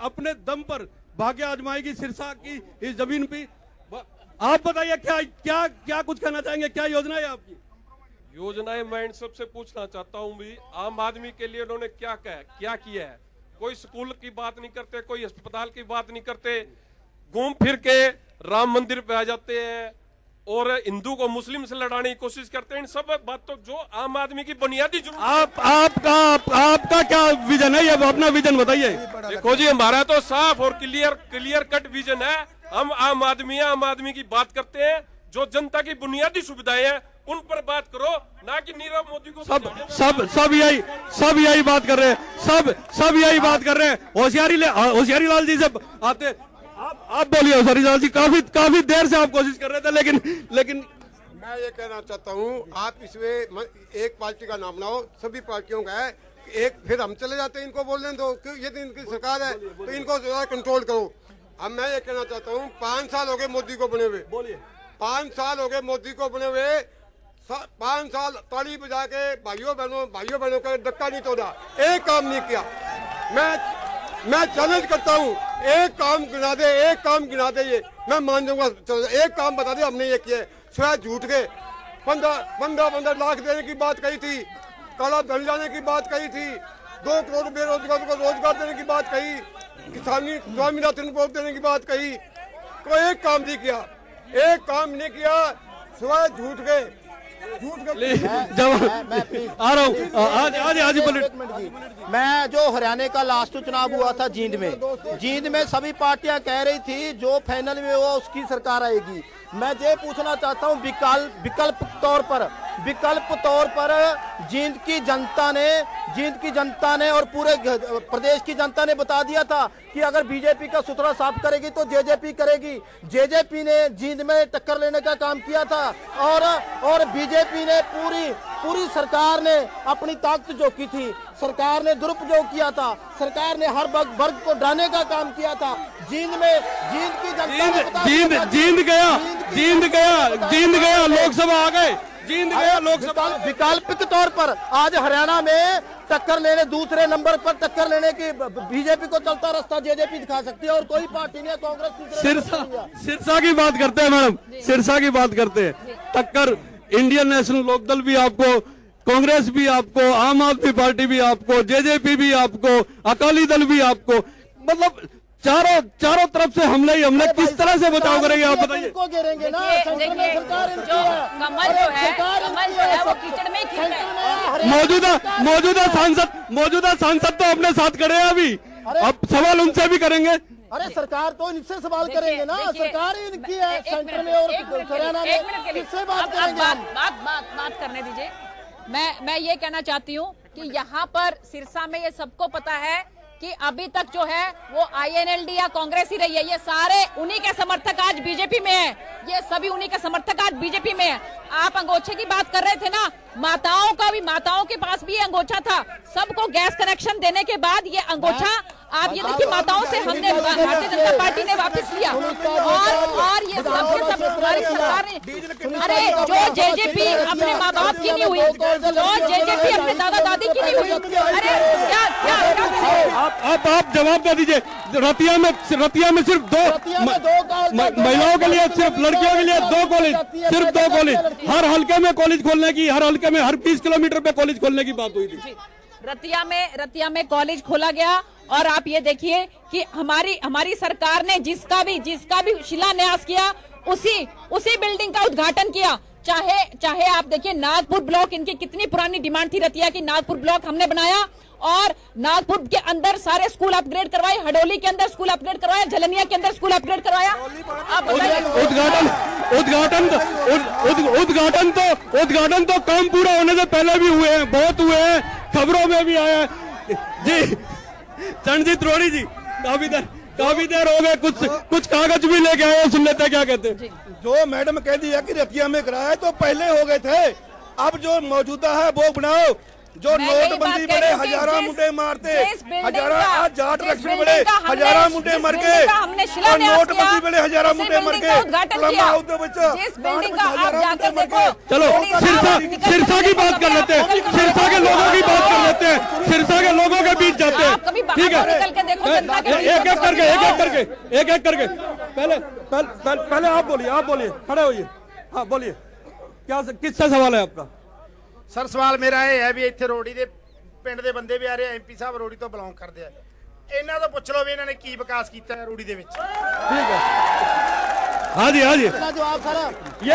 अपने दम पर भाग्य आजमाएगी सिरसा की इस जमीन पे। आप बताइए क्या क्या क्या कुछ कहना चाहेंगे, क्या योजना है आपकी? योजनाएं मैं इन सबसे पूछना चाहता हूं भी, आम आदमी के लिए उन्होंने क्या किया है? कोई स्कूल की बात नहीं करते, कोई अस्पताल की बात नहीं करते, घूम फिर के राम मंदिर पे आ जाते हैं और हिंदू को मुस्लिम से लड़ाने की कोशिश करते हैं। इन सब बातों जो आम आदमी की बुनियादी जरूरत आपका क्या विजन है? ये अपना विजन बताइए। देखो जी, हमारा तो साफ और क्लियर कट विजन है। हम आम आदमी की बात करते हैं। जो जनता की बुनियादी सुविधाएं हैं उन पर बात करो, ना कि नीरव मोदी को। सब यही बात कर रहे हैं, सब यही बात कर रहे हैं। होशियारी लाल जी से आते, आप बोलिए। होशियारी लाल जी, काफी देर से आप कोशिश कर रहे थे, लेकिन मैं ये कहना चाहता हूँ, आप इसमें एक पार्टी का नाम लाओ, सभी पार्टियों का है एक, फिर हम चले जाते हैं। इनको बोलने दो, ये तो इनकी सरकार है तो इनको कंट्रोल करो। अब मैं ये कहना चाहता हूँ, 5 साल हो गए मोदी को बने हुए, बोलिए 5 साल हो गए मोदी को बने हुए। 5 साल ताली बजा के भाइयों बहनों का धक्का नहीं तोड़ा, एक काम नहीं किया। मैं चैलेंज करता हूँ, एक काम गिना दे ये मैं मान जाऊंगा। एक काम बता दे हमने ये किया, सिवाय झूठ के 15 लाख देने की बात कही थी, काला धन लाने की बात कही थी, 2 करोड़ बेरोजगारों को रोजगार देने की बात कही, स्वामीनाथन रिपोर्ट देने की बात कही। कोई एक काम नहीं किया, सिवाय झूठ के। आ रहा हूँ आज मैं जो हरियाणा का लास्ट चुनाव हुआ था जींद में सभी पार्टियां कह रही थी जो फाइनल में वो उसकी सरकार आएगी। मैं ये पूछना चाहता हूँ, विकल्प तौर पर जींद की जनता ने और पूरे प्रदेश की जनता ने बता दिया था कि अगर बीजेपी का सुथरा साफ करेगी तो जेजेपी करेगी। जेजेपी ने जींद में टक्कर लेने का काम किया था और बीजेपी ने पूरी सरकार ने अपनी ताकत झोंकी थी, सरकार ने दुरुपयोग किया था, सरकार ने हर वर्ग को डराने का काम किया था। जींद की जनता जींद गया लोकसभा आ गए, जींद गया लोकसभा। वैकल्पिक तौर पर आज हरियाणा में दूसरे नंबर पर टक्कर लेने की बीजेपी को चलता रास्ता जेजेपी दिखा सकती है और कोई पार्टी नहीं, कांग्रेस। सिरसा की बात करते हैं मैडम, सिरसा की बात करते हैं। टक्कर इंडियन नेशनल लोकदल भी आपको, कांग्रेस भी आपको, आम आदमी पार्टी भी आपको, जेजेपी भी आपको, अकाली दल भी आपको, मतलब चारों तरफ से हमले किस तरह से बचाव करेंगे आप बताइए? घेरेंगे ना, कमल जो है वो कीचड़ में खिलता है। मौजूदा सांसद तो अपने साथ खड़े हैं अभी, अब सवाल उनसे भी करेंगे। अरे सरकार तो इनसे सवाल करेंगे ना, सरकार ही इनकी है सेंटर में और हरियाणा में, किससे बात करेंगे? बात करने दीजिए। मैं ये कहना चाहती हूँ कि यहाँ पर सिरसा में ये सबको पता है कि अभी तक जो है वो INLD या कांग्रेस ही रही है। ये सारे उन्हीं के समर्थक आज बीजेपी में है, ये सभी उन्हीं के समर्थक आज बीजेपी में है। आप अंगोछे की बात कर रहे थे ना, माताओं के पास भी ये अंगोछा था। सबको गैस कनेक्शन देने के बाद ये अंगोछा आप ये देखिए माताओं से हमने भारतीय जनता पार्टी ने वापस लिया और ये सब हमारी सरकार ने। अरे जो जेजेपी अपने माँ बाप की नहीं हुई, जो जेजेपी अपने दादा दादी की नहीं हुई, अरे क्या आप जवाब दे दीजिए। रतिया में सिर्फ 2 महिलाओं के लिए, सिर्फ लड़कियों के लिए 2 कॉलेज, सिर्फ 2 कॉलेज, हर हल्के में कॉलेज खोलने की, हर हल्के में हर 20 किलोमीटर पे कॉलेज खोलने की बात हुई थी। रतिया में कॉलेज खोला गया और आप ये देखिए कि हमारी सरकार ने जिसका भी शिलान्यास किया उसी बिल्डिंग का उद्घाटन किया। चाहे आप देखिए नागपुर ब्लॉक, इनकी कितनी पुरानी डिमांड थी रतिया की, नागपुर ब्लॉक हमने बनाया और नागपुर के अंदर सारे स्कूल अपग्रेड करवाए, हडोली के अंदर स्कूल अपग्रेड करवाया, झलनिया के अंदर स्कूल अपग्रेड करवाया। उद्घाटन तो काम पूरा होने से पहले भी हुए हैं, बहुत हुए हैं, खबरों में भी आया है जी। चरणजीत रोड़ी जी, काफी देर हो गए, कुछ कागज भी लेके आए, सुन लेते क्या कहते हैं। जो मैडम कह दिया कि रतिया में कराया तो पहले हो गए थे, अब जो मौजूदा है वो बनाओ। जो नोटबंदी बड़े हजारों मुंडे मारते, हजारों आज जाट रक्षण बड़े हजारों मुंडे मर गए, और नोटबंदी बड़े हजारों मुंडे मर गए। चलो सिरसा की बात कर लेते हैं, सिरसा के लोगों की बात कर लेते हैं, सिरसा के लोगों के बीच जाते हैं, ठीक है? एक एक करके पहले आप बोलिए, खड़े होइए। हाँ बोलिए, क्या किससे सवाल है आपका? सर सवाल मेरा ये है भी इतने रोड़ी के पिंड के बंदे भी आ रहे, MP साहब रोड़ी तो बिलोंग करते हैं, इन्हों तो पूछ लो भी इन्होंने की विकास किया है रोड़ी दे विच। ठीक है, हाँ जी जवाब सर ये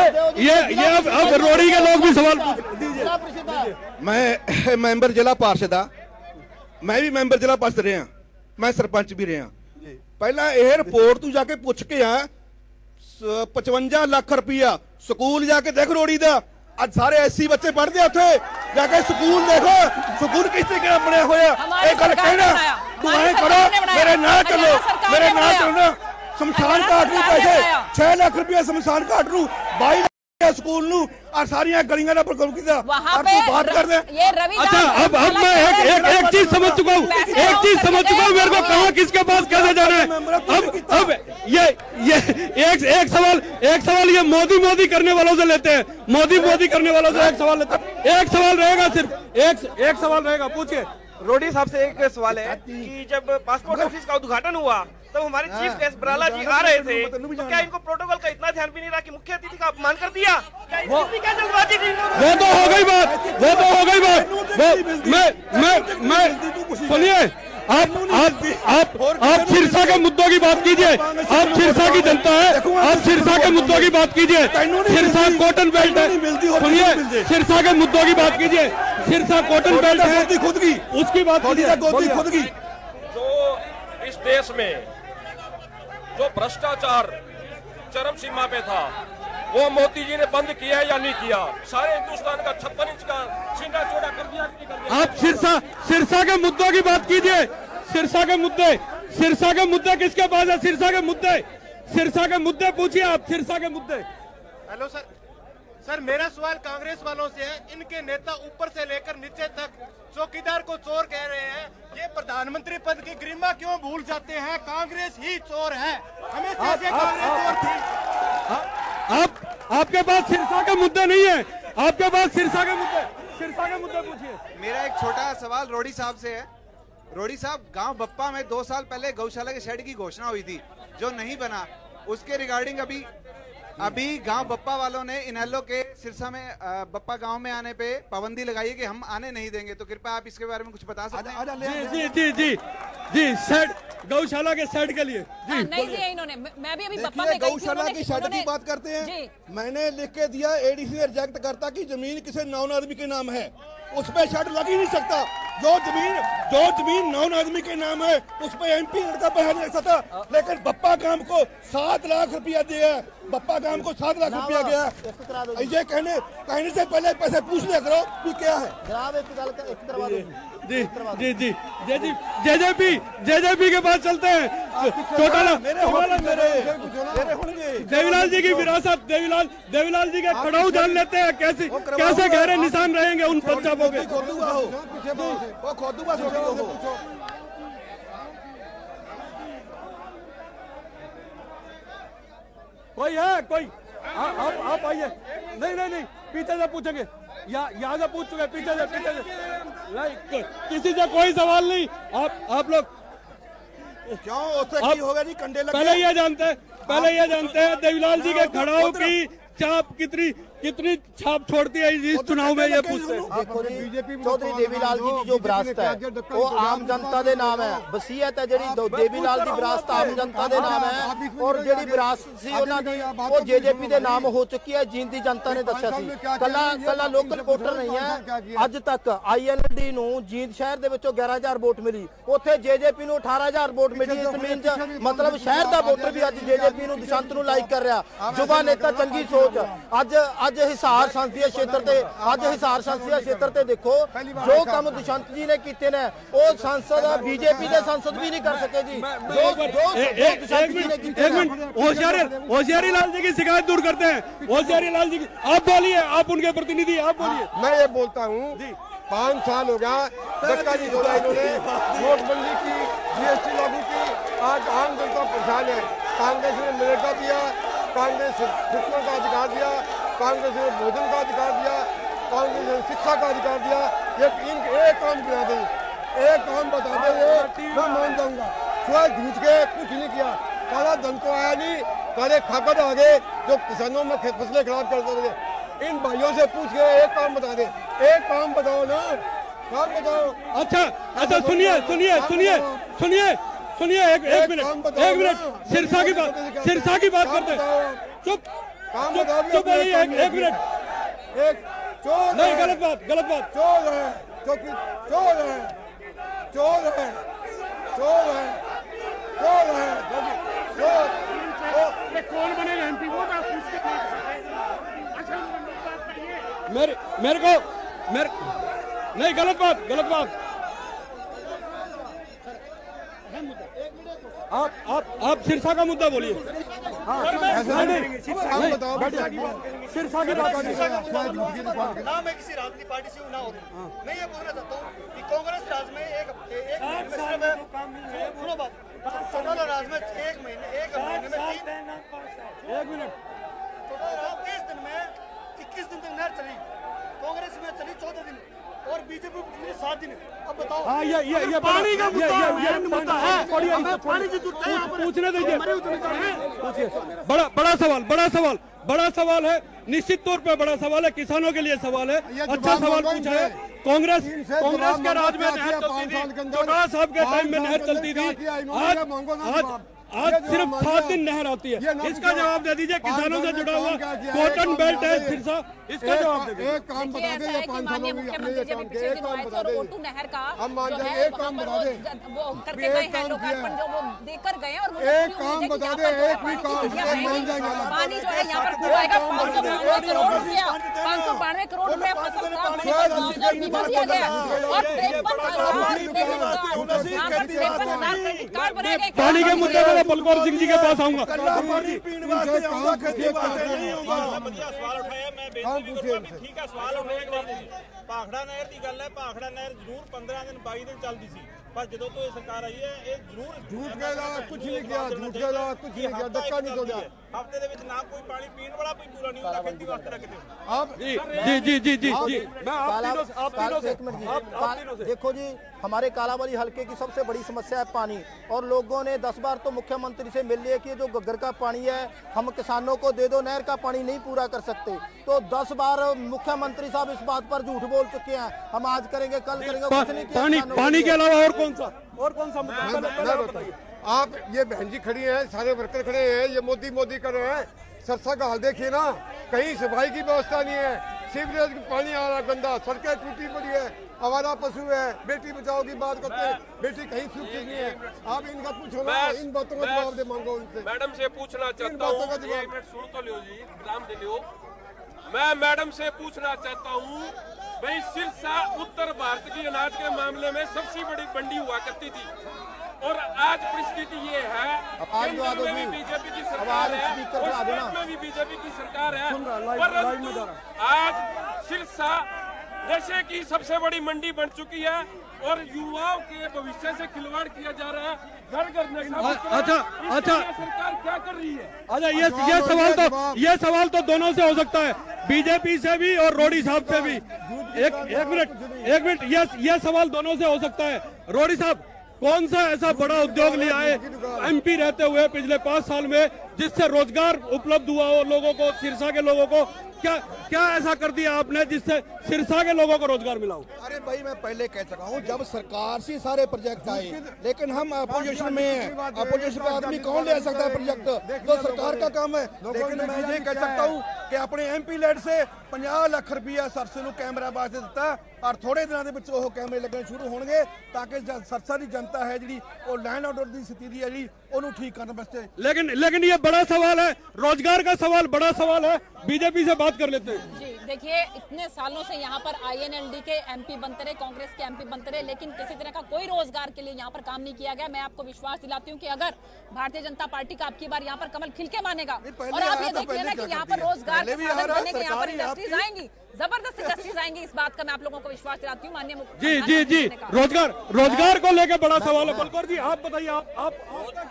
अब रोड़ी के लोग भी सवाल दीजिए। मैं मैंबर जिला पार्षद हाँ, मैं भी मैंबर जिला पार्षद रहा, मैं सरपंच भी रहा। पहला यह रिपोर्ट तू जाके पुछ के आ 55 लाख रुपया स्कूल जाके देख रोड़ी का, आज सारे SC बच्चे पढ़ते हैं उथे जाके स्कूल देखो, स्कूल किस तरीके का बने हुए एक गल कहना तू ऐ करो मेरे ना चलो शमशान घाट नूं पैसे 6 लाख रुपया शमशान घाट नूं 22 लाख स्कूल नूं और सारियां गलियां दा प्रकल्प कीता। अब तू बात कर दे। अच्छा अब मैं एक चीज समझ चुका हूँ, मेरे को कहाँ किसके पास कैसे जाना है। अब ये एक सवाल ये मोदी करने वालों से लेते हैं, मोदी करने वालों से एक सवाल लेते हैं, एक सवाल रहेगा, सिर्फ एक सवाल रहेगा, पूछिए। रोडी साहब से एक सवाल है कि जब पासपोर्ट ऑफिस का उद्घाटन हुआ तब हमारे चीफ गेस्ट बराला जी आ रहे थे, तो क्या इनको प्रोटोकॉल का इतना ध्यान भी नहीं रहा कि मुख्य अतिथि का अपमान कर दिया? क्या जल्दबाजी थी? वो तो हो गई बात, मैं सुनिए, आप सिरसा के मुद्दों की बात कीजिए, आप सिरसा की जनता है, आप सिरसा के मुद्दों की बात कीजिए, सिरसा कॉटन बेल्ट है, सुनिए सिरसा के मुद्दों की बात कीजिए, सिरसा कॉटन बेल्ट है खुद की, उसकी बात कीजिए खुद की। जो इस देश में जो भ्रष्टाचार चरम सीमा पे था वो मोदी जी ने बंद किया है या नहीं किया? सारे हिंदुस्तान का 56 इंच का सीना चौड़ा कर दिया। आप सिरसा के मुद्दों की बात कीजिए, सिरसा के मुद्दे किसके पास है? सिरसा के मुद्दे पूछिए आप, सिरसा के मुद्दे। हेलो सर मेरा सवाल कांग्रेस वालों से है, इनके नेता ऊपर से लेकर नीचे तक चौकीदार को चोर कह रहे हैं, ये प्रधानमंत्री पद की गरिमा क्यों भूल जाते हैं? कांग्रेस ही चोर है, हमेशा से कांग्रेस चोर थी। आपके पास सिरसा के मुद्दे नहीं है, आपके पास सिरसा के मुद्दे पूछिए। मेरा एक छोटा सवाल रोडी साहब से है। रोडी साहब, गांव बप्पा में 2 साल पहले गौशाला के शेड की घोषणा हुई थी जो नहीं बना, उसके रिगार्डिंग अभी गांव बप्पा वालों ने इनेलो के सिरसा में बप्पा गांव में आने पे पाबंदी लगाई है कि हम आने नहीं देंगे, तो कृपया आप इसके बारे में कुछ बता सकते हैं? जी शेड, गौशाला के शेड के लिए नहीं दिया इन्होंने। मैं भी अभी बप्पा में गौशाला की शेड की बात करते हैं, मैंने लिख के दिया, ADC ने रिजेक्ट करता कि जमीन किसी नॉन आदमी के नाम है, उस पर शेड लग ही नहीं सकता। जो जमीन नॉन आदमी के नाम है उस पर MP लड़का पैसा नहीं लग सकता, लेकिन बप्पा गांव को 7 लाख रुपया दिया, बप्पा गांव को 7 लाख रुपया गया। ये कहने से पहले पैसे पूछ लिया करो कि क्या है। जी जेजेपी के पास चलते हैं। चौटाला देवीलाल जी की विरासत, देवीलाल जी के खड़ाऊ जान लेते हैं, कैसे गहरे निशान रहेंगे उन पंजाबों के। कोई आप आइए। नहीं पीछे से पूछेंगे, यहाँ से पूछ चुके, पीछे से नहीं, किसी से कोई सवाल नहीं। आप लोग क्यों होगा नहीं कंडे लगे? पहले ये जानते हैं देवीलाल जी के खड़ाऊ की छाप कितनी छाप छोड़ती है इस चुनाव में, ये पूछते हैं। चौधरी देवीलाल जी की जो विरासत है वो आम जनता के नाम है, वसीयत है जी देवीलाल की विरासत आम जनता के नाम है, और जी विरासत सी उन्होंने वो JJP के नाम हो चुकी है, जींद की जनता ने दस्या सी। कला लोकल वोटर नहीं है, अज तक INLD नूं जींद शहर दे विचों 11,000 वोट मिली, उत्थे JJP नूं 18,000 वोट मिली। जमीन च मतलब शहर का वोटर भी अज JJP नूं दुष्यंत नूं लाइक कर रहा। युवा नेता चंगी सोच, अज हिसार संसदीय क्षेत्र ते देखो जो काम दुष्यंत जी ने किए ने वो सांसद BJP के सांसद भी नहीं कर सके जी। होशियारी लाल जी की शिकायत दूर करते हैं। होशियारी लाल जी की आप बोलिए, आप उनके प्रतिनिधि, आप बोलिए। मैं ये बोलता हूँ 5 साल हो गया, धक्का नहीं छोड़ा इन्होंने। नोटबंदी की, GST लागू की, आज आम जनता परेशान है। कांग्रेस ने मनरेगा दिया, कांग्रेस शिक्षा का अधिकार दिया, कांग्रेस ने भोजन का अधिकार दिया, कांग्रेस ने शिक्षा का अधिकार दिया। ये एक काम गिना दे, एक काम बता दे, मैं मान जाऊंगा। सिवाय झूठ के कुछ नहीं किया। काला धन तो आया नहीं, काले खाकर आ गए जो किसानों में फसलें खराब करते थे। इन भाइयों से पूछ के एक काम बता दे, एक काम बताओ ना, काम बताओ। अच्छा सुनिए सुनिए सुनिए सुनिए सुनिए, एक मिनट, सिरसा की बात करते। चुप चुप रहिए, एक मिनट। एक चोर नहीं, गलत बात। चोर है, चोर है, चोर है, चोर है, चोर है, चोर। कौन बनेगा MP? वो बात पूछते मेरे को नहीं, गलत बात। आप सिरसा का मुद्दा बोलिए। सिरसा की बात ना मैं किसी राजनीतिक पार्टी से ना होता, मैं ये बोलना चाहता हूँ कि कांग्रेस राज में एक सुनो बात, टोटल राज में एक महीने में 30 दिन में 21 दिन तक नहर चली, कांग्रेस में चली 14 दिन और बीजेपी में 7 दिन। अब बताओ। हाँ, ये पानी का मुद्दा है। पानी की जरूरत है, पूछने दीजिए। बड़ा सवाल है, निश्चित तौर पे बड़ा सवाल है, किसानों के लिए सवाल है। अच्छा सवाल पूछा है। कांग्रेस के राज में नहर चलती थी, चौटाला साहब के टाइम में नहर चलती थी। आज सिर्फ 7 दिन नहर आती है। इसका जवाब दे दीजिए। किसानों से जुड़ा हुआ कॉटन बेल्ट है सिरसा, इसका जवाब दे दीजिए। एक काम बता दे, ये 5 सालों में मुख्यमंत्री जब पिछले दिन आए थे और ओटू नहर का हम मान जो जाएंगे, है एक काम बता दे, वो करके गए हैं लोकार्पण, जो वो देकर गए और एक काम बता दे, एक भी काम मान जाएंगे। पानी जो है यहाँ पर पूरा आएगा 592 करोड़ रुपया, 592 करोड़ रुपया फसल का बीमा दिया गया और 53,000 कार्ड बनाए गए। पानी के मुद्दे पर बलकौर सिंह जी के पास आऊंगा। ठीक है, सवाल उठाया। ਭਾਖੜਾ ਨਹਿਰ ਦੀ ਗੱਲ ਹੈ, ਭਾਖੜਾ ਨਹਿਰ ਜ਼ਰੂਰ 15 ਦਿਨ 22 ਦਿਨ ਚੱਲਦੀ ਸੀ, पर जो तो ये सरकार आई है ये जरूर झूठ के अलावा कुछ नहीं किया, झूठ के अलावा कुछ नहीं किया, धक्का नहीं तोड़ा। हफ्ते ਦੇ ਵਿੱਚ ਨਾ ਕੋਈ ਪਾਣੀ ਪੀਣ ਵਾਲਾ ਕੋਈ ਪੂਰਾ ਨਹੀਂ ਹੁੰਦਾ ਖੇਤੀ ਵਾਸਤੇ ਰੱਖਦੇ। आप जी मैं आप तीनों से देखो जी, हमारे कालाबाड़ी हल्के की सबसे बड़ी समस्या है पानी, और लोगों ने 10 बार तो मुख्यमंत्री से मिल लिया कि जो घग्गर का पानी है हम किसानों को दे दो, नहर का पानी नहीं पूरा कर सकते। तो 10 बार मुख्यमंत्री साहब इस बात पर झूठ बोल चुके हैं, हम आज करेंगे कल करेंगे, कुछ नहीं किया। पानी के अलावा और कौन सा मुद्दा बताइए। आप ये बहन जी खड़ी हैं, सारे वर्कर खड़े हैं, ये मोदी कर रहे हैं। सरसा का हाल देखिए ना, कहीं सफाई की व्यवस्था नहीं है, सीवरेज का पानी आ रहा गंदा, सड़कें टूटी पड़ी है, आवारा पशु है, बेटी बचाओ की बात करते हैं, बेटी कहीं सुरक्षित नहीं है। आप इनका पूछो ना, इन बातों का जवाब दे मांगो उनसे। मैडम से पूछना चाहता हूँ, एक मिनट सुन तो लो जी, विराम दे लो। मैं मैडम से पूछना चाहता हूँ, भाई सिरसा उत्तर भारत की अनाज के मामले में सबसे बड़ी मंडी हुआ करती थी, और आज परिस्थिति ये है, केंद्र में भी बीजेपी की सरकार है और स्टेट में भी बीजेपी की सरकार है, परंतु आज सिरसा नशे की सबसे बड़ी मंडी बन चुकी है और युवाओं के भविष्य से खिलवाड़ किया जा रहा है। घर घर नशा। अच्छा सरकार क्या कर रही है? अच्छा, ये सवाल तो दोनों से हो सकता है, बीजेपी से भी और रोडी साहब से भी। एक मिनट, ये सवाल दोनों से हो सकता है। रोडी साहब, कौन सा ऐसा बड़ा उद्योग ले आए MP रहते हुए पिछले 5 साल में, जिससे रोजगार उपलब्ध हुआ हो लोगों को, सिरसा के लोगों को? क्या ऐसा कर दिया आपने जिससे सिरसा के लोगों को रोजगार मिला हो? अरे भाई, मैं पहले कह चुका हूँ, जब सरकार से सारे प्रोजेक्ट आए, लेकिन हम अपोजिशन में हैं, अपोजिशन का आदमी कौन ले सकता है प्रोजेक्ट? तो सरकार का काम है। लेकिन मैं ये कह सकता हूँ कि अपने MP लेड से 50 ਲੱਖ ਰੁਪਇਆ ਸਰਸੇ ਨੂੰ ਕੈਮਰਾ ਵਾਸਤੇ ਦਿੱਤਾ, और थोड़े दिनों के ਉਹ कैमरे लगने शुरू होंगे, ताकि सरसा की जनता है जी वो लैंड ऑर्डर की स्थिति है जी ਉਹਨੂੰ ठीक करने वास्ते। लेकिन ये बड़ा सवाल है, रोजगार का सवाल बड़ा सवाल है। बीजेपी से बात कर लेते हैं। जी देखिए, इतने सालों से यहाँ पर INLD के MP बनते रहे, कांग्रेस के MP बनते रहे, लेकिन किसी तरह का कोई रोजगार के लिए यहाँ पर काम नहीं किया गया। मैं आपको विश्वास दिलाती हूँ कि अगर भारतीय जनता पार्टी का आपकी बार यहाँ पर कमल खिल के मानेगा, और आप ये देखिए ना कि यहाँ पर रोजगार के साधन बनेंगे, यहाँ पर इंडस्ट्री जस्टिस आएंगी, जबरदस्त जस्टिस आएंगी, इस बात का मैं आप लोगों को विश्वास दिलाती हूँ। माननीय जी रोजगार को लेकर बड़ा सवाल है। बलकौर जी आप बताइए, आप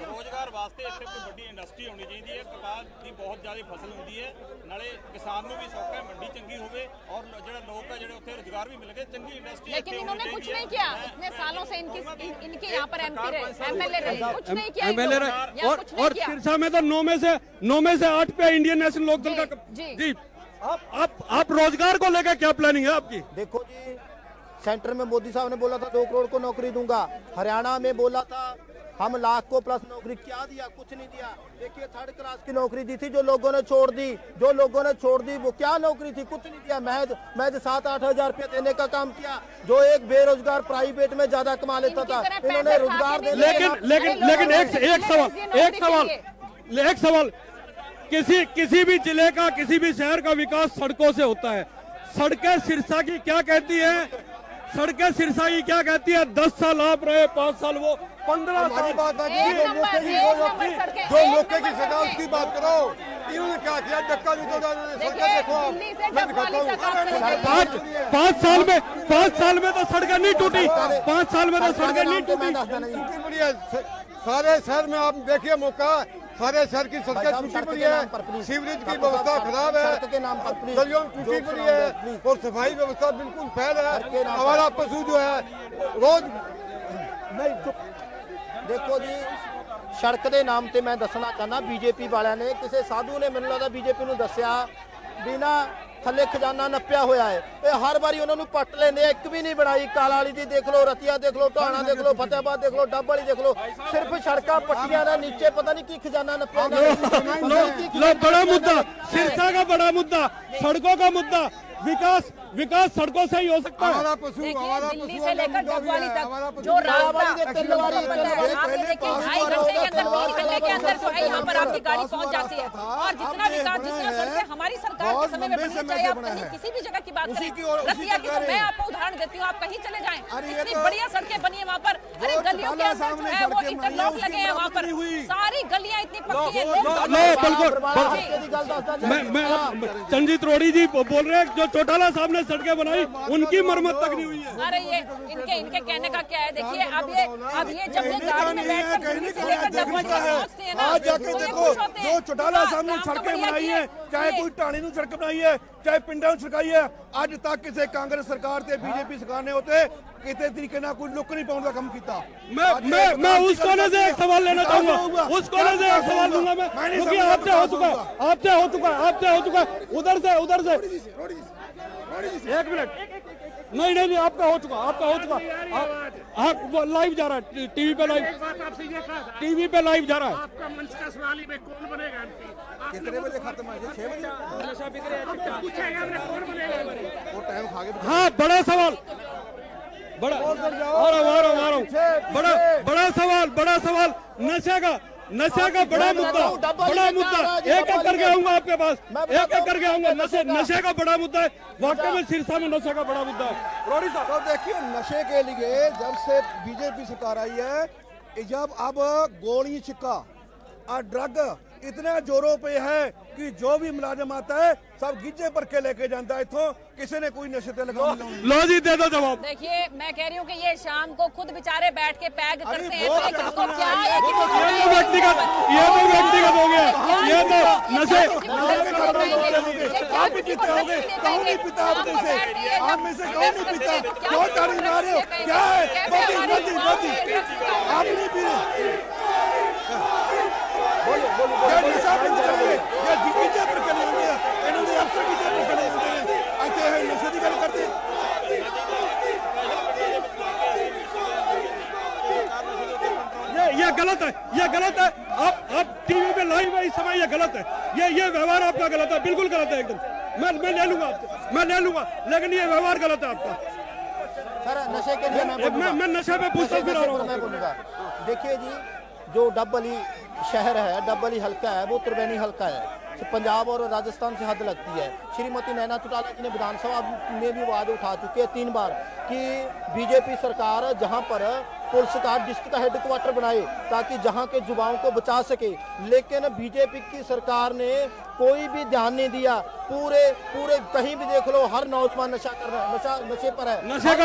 रोजगार वास्ते ਇੱਥੇ ਕੋਈ ਵੱਡੀ ਇੰਡਸਟਰੀ ਹੋਣੀ ਚਾਹੀਦੀ ਹੈ। ਕਪਾਹ ਦੀ ਬਹੁਤ ਜ਼ਿਆਦਾ ਫਸਲ ਹੁੰਦੀ ਹੈ, ਨਾਲੇ ਕਿਸਾਨ ਨੂੰ ਵੀ ਸੌਖਾ ਹੈ, ਮੰਡੀ ਚੰਗੀ ਹੋਵੇ ਔਰ ਜਿਹੜਾ ਲੋਕ ਹੈ ਜਿਹੜੇ ਉੱਥੇ ਰੋਜ਼ਗਾਰ ਵੀ ਮਿਲੇਗਾ, ਚੰਗੀ ਇੰਡਸਟਰੀ। लेकिन इन्होंने कुछ नहीं किया, इतने सालों से इनके यहाँ पर एमपी रहे, एमएलए रहे, कुछ नहीं किया एमएलए रहे। और सिरसा में तो 9 में से 8 पे इंडियन नेशनल लोकदल का जी। आप रोजगार को लेकर क्या प्लानिंग है आपकी? देखो जी, सेंटर में मोदी साहब ने बोला था 2 करोड़ को नौकरी दूंगा, हरियाणा में बोला था हम लाख को प्लस नौकरी, क्या दिया? कुछ नहीं दिया। देखिए 3rd क्लास की नौकरी दी थी जो लोगों ने छोड़ दी, वो क्या नौकरी थी? कुछ नहीं दिया। महज 7-8 हजार रुपये देने का काम किया। जो एक बेरोजगार प्राइवेट में ज्यादा कमा लेता था, इन्होंने रोजगार दे। लेकिन एक सवाल, किसी भी जिले का, किसी भी शहर का विकास सड़कों से होता है। सड़कें सिरसा की क्या कहती है? 10 साल आप रहे, 5 साल वो, 15 साल। बात जो मौके की सरकार उसकी बात करो। इन्होंने क्या किया? धक्का नहीं तोड़ा इन्होंने। सड़कें देखो आप, मैं दिखाता हूँ। 5 साल में तो सड़कें नहीं टूटी, 5 साल में तो सड़कें नहीं टूटी। सारे शहर में आप देखिए मौका, सारे शहर की सड़कें टूटी पड़ी है, सीवरेज की व्यवस्था खराब है, गलियों में टूटी पड़ी है और सफाई व्यवस्था बिल्कुल फेल है। हमारा पशु जो है रोज देखो जी, सड़क के नाम से मैं दसना चाहना, बीजेपी वाले ने किसी साधु ने मैंने लगता बीजेपी ਨੂੰ ਦੱਸਿਆ बिना थले खजाना नप्या होया है। हर बारी उन्होंने पट लेने, एक भी नहीं बनाई। काला वाली दी देख लो, रतिया देख लो, ढाणा देख लो, फतेहाबाद देख लो, डब वाली देख लो, सिर्फ सड़का पट्टियां ना, नीचे पता नहीं की खजाना नप्या। बड़ा मुद्दा सिरसा का, बड़ा मुद्दा सड़कों का मुद्दा, विकास सड़कों से ही हो सकता है। दिल्ली से लेकर डबवाली तक जो रास्ता आपने देखिए 2.5 घंटे के अंदर, 3 घंटे के अंदर जो है यहाँ पर आपकी गाड़ी पहुँच जाती है। और जितना विकास, जितना सड़कें हमारी सरकार के समय में बननी चाहिए, आप कहीं किसी भी जगह की बात करें, रतिया की तो मैं आपको उदाहरण देती हूँ, आप कहीं चले जाएं, इतनी बढ़िया सड़कें बनी है वहाँ पर। अरे गलियों के अंदर जो है वो इंटरलॉक लगे हैं, वहाँ पर सारी गलियाँ इतनी पक्की है। चंजीत रोड़ी जी बोल रहे हैं जो चौटाला साहब ने सड़कें बनाई उनकी मरम्मत तक नहीं हुई है। अरे ये इनके कहने का क्या है? देखिए अब ये जब ये गाड़ी में बैठकर दिल्ली से लेकर डबवाली तक पहुंचते हैं ना, आज जाके देखो जो चौटाला साहब ने सड़कें बनाई है, चाहे कोई ढाणी ਨੂੰ सड़क बनाई है, चाहे पिंडां ਨੂੰ सड़काई है, ਅੱਜ तक किसी कांग्रेस सरकार ते बीजेपी सरकार ने होते किसी तरीके ना कोई लुक नहीं पाने का काम किया। मैं उस कोने से एक सवाल लेना चाहूंगा, उस कोने से एक सवाल दूंगा मैं, क्योंकि आपसे हो चुका है उधर से 1 मिनट। नहीं आपका हो चुका लाइव जा रहा है, टीवी पे लाइव जा रहा है। आपका मंच का सवाल ही कौन बनेगा एमपी? कितने बजे खत्म है? 6 बजे पूछेगा हमने कौन बनेगा एमपी? वो टाइम खा के। हाँ, बड़ा सवाल, बड़ा सवाल नशे का बड़ा मुद्दा। एक करके आऊंगा आपके पास, एक करके आऊंगा। नशे का बड़ा मुद्दा है, वाकई में सिरसा में नशे का बड़ा मुद्दा है। रोड़ी साहब तो देखिए, नशे के लिए जब से बीजेपी सरकार आई है, जब अब गोली छिक्का और ड्रग इतना जोरों पे है कि जो भी मुलाजिम आता है सब गिज्जे पर के लेके जाता है। इथों किसी ने कोई नशे ते लगा लो जी, दे दो जवाब। देखिए मैं कह रही हूँ कि ये शाम को खुद बेचारे बैठ के पैग करते हैं, तो किसको क्या है? ये तो व्यक्तिगत हो गया, ये तो नशे। आप भी पीते होंगे, कौन नहीं पीता आप में से? आप में से कौन नहीं पीता? क्यों ताली मार रहे हो? क्या है? मोदी आप नहीं पी रहे? ये गलत है। आप टीवी पे लाइव है इस समय, ये गलत है। ये व्यवहार आपका गलत है, बिल्कुल गलत है एकदम। मैं ले लूंगा आपसे, मैं ले लूंगा, लेकिन ये व्यवहार गलत है आपका। सर नशे के लिए मैं नशे पे पूछता फिर रहा हूँ। मैं बोलूंगा, देखिए जी, जो डबवाली शहर है, डबवाली हल्का है, वो त्रिवेणी हल्का है, पंजाब और राजस्थान से हद लगती है। श्रीमती नैना चौटाला जी ने विधानसभा में भी आवाज उठा चुके हैं 3 बार कि बीजेपी सरकार जहां पर पुलिस का डिस्ट्रिक्ट हेडक्वार्टर बनाए ताकि जहां के युवाओं को बचा सके, लेकिन बीजेपी की सरकार ने कोई भी ध्यान नहीं दिया। पूरे कहीं भी देख लो हर नौजवान नशे पर है। नशे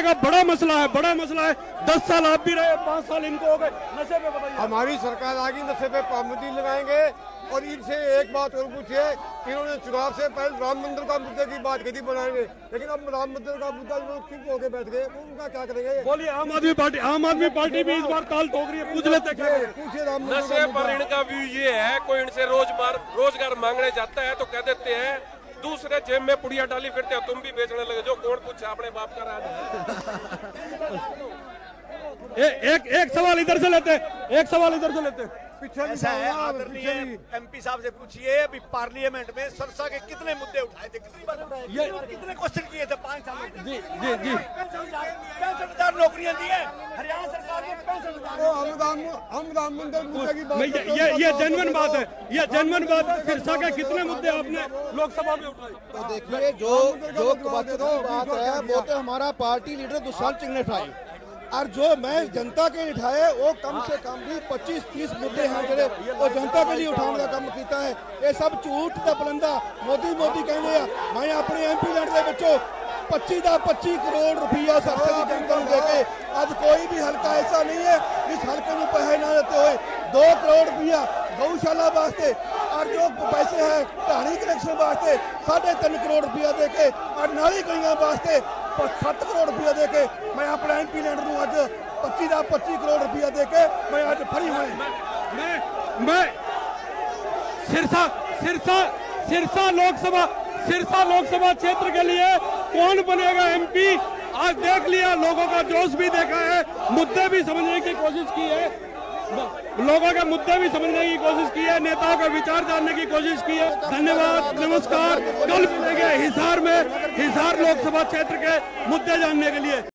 का बड़ा मसला है, बड़ा मसला है। 10 साल आप भी रहे, 5 साल इनको हो गए नशे पे। बताइए, हमारी सरकार आगे नशे पे पाबंदी लगाएंगे। और इनसे एक बात और पूछिए, इन्होंने चुनाव से पहले राम मंदिर का मुद्दे की बात करी बनाएंगे, लेकिन अब राम मंदिर का मुद्दा लोग चुप होकर बैठ गए, उनका क्या करेंगे? बोलिए। आम आदमी पार्टी भी इस बार ताल ठोक रही है। पूछ लेते क्या? पूछिए राम नशे पर इनका व्यू ये है, कोई इनसे रोजगार मांगने जाता है तो कह देते हैं दूसरे जेब में पुड़िया डाली फिरते हो, तुम भी बेचने लगे। जो कौन पूछे अपने बाप का राज। एक सवाल इधर से लेते ऐसा है, आदरणीय एमपी साहब से पूछिए, अभी पार्लियामेंट में सरसा के कितने मुद्दे उठाए थे, कितनी बार उठाए थे, कितने क्वेश्चन किए थे 5 सालों में? जी 65,000 नौकरियां दी है हरियाणा सरकार ने। 65,000 हम राम मंदिर मुद्दे की बात। ये जेन्युइन बात है, ये जेन्युइन बात है। सिरसा के कितने मुद्दे आपने लोकसभा में उठाए? तो देखिए, जो बात है वो तो हमारा पार्टी लीडर दुष्यंत सिंह ने उठाई, और जो मैं जनता के उठाए वो कम से कम भी 25-30 मुद्दे हैं जो वो जनता के लिए उठाने का काम किया है। ये सब झूठ का पलंदा मोदी कहने हैं। मैं अपने MP लैंड के बच्चों 25 करोड़ रुपया सरसे की जनता को देके आज कोई भी हल्का ऐसा नहीं है जिस हल्के में पैसे ना देते हुए 2 करोड़ रुपया गौशाला वास्ते और जो पैसे है ढाणी कनेक्शन वास्ते 3.5 करोड़ रुपया देके और नाली गलियां वास्ते 7 करोड़ रुपया देके मैं अपना MP लैंड नूं अज 25 करोड़ रुपया देके मैं आज फ्री हुए। मैं सिरसा लोकसभा क्षेत्र के लिए कौन बनेगा MP, आज देख लिया। लोगों का जोश भी देखा है, मुद्दे भी समझने की कोशिश की है, नेताओं का विचार जानने की कोशिश की है। धन्यवाद, नमस्कार। कल मिलेंगे हिसार में, हिसार लोकसभा क्षेत्र के मुद्दे जानने के लिए।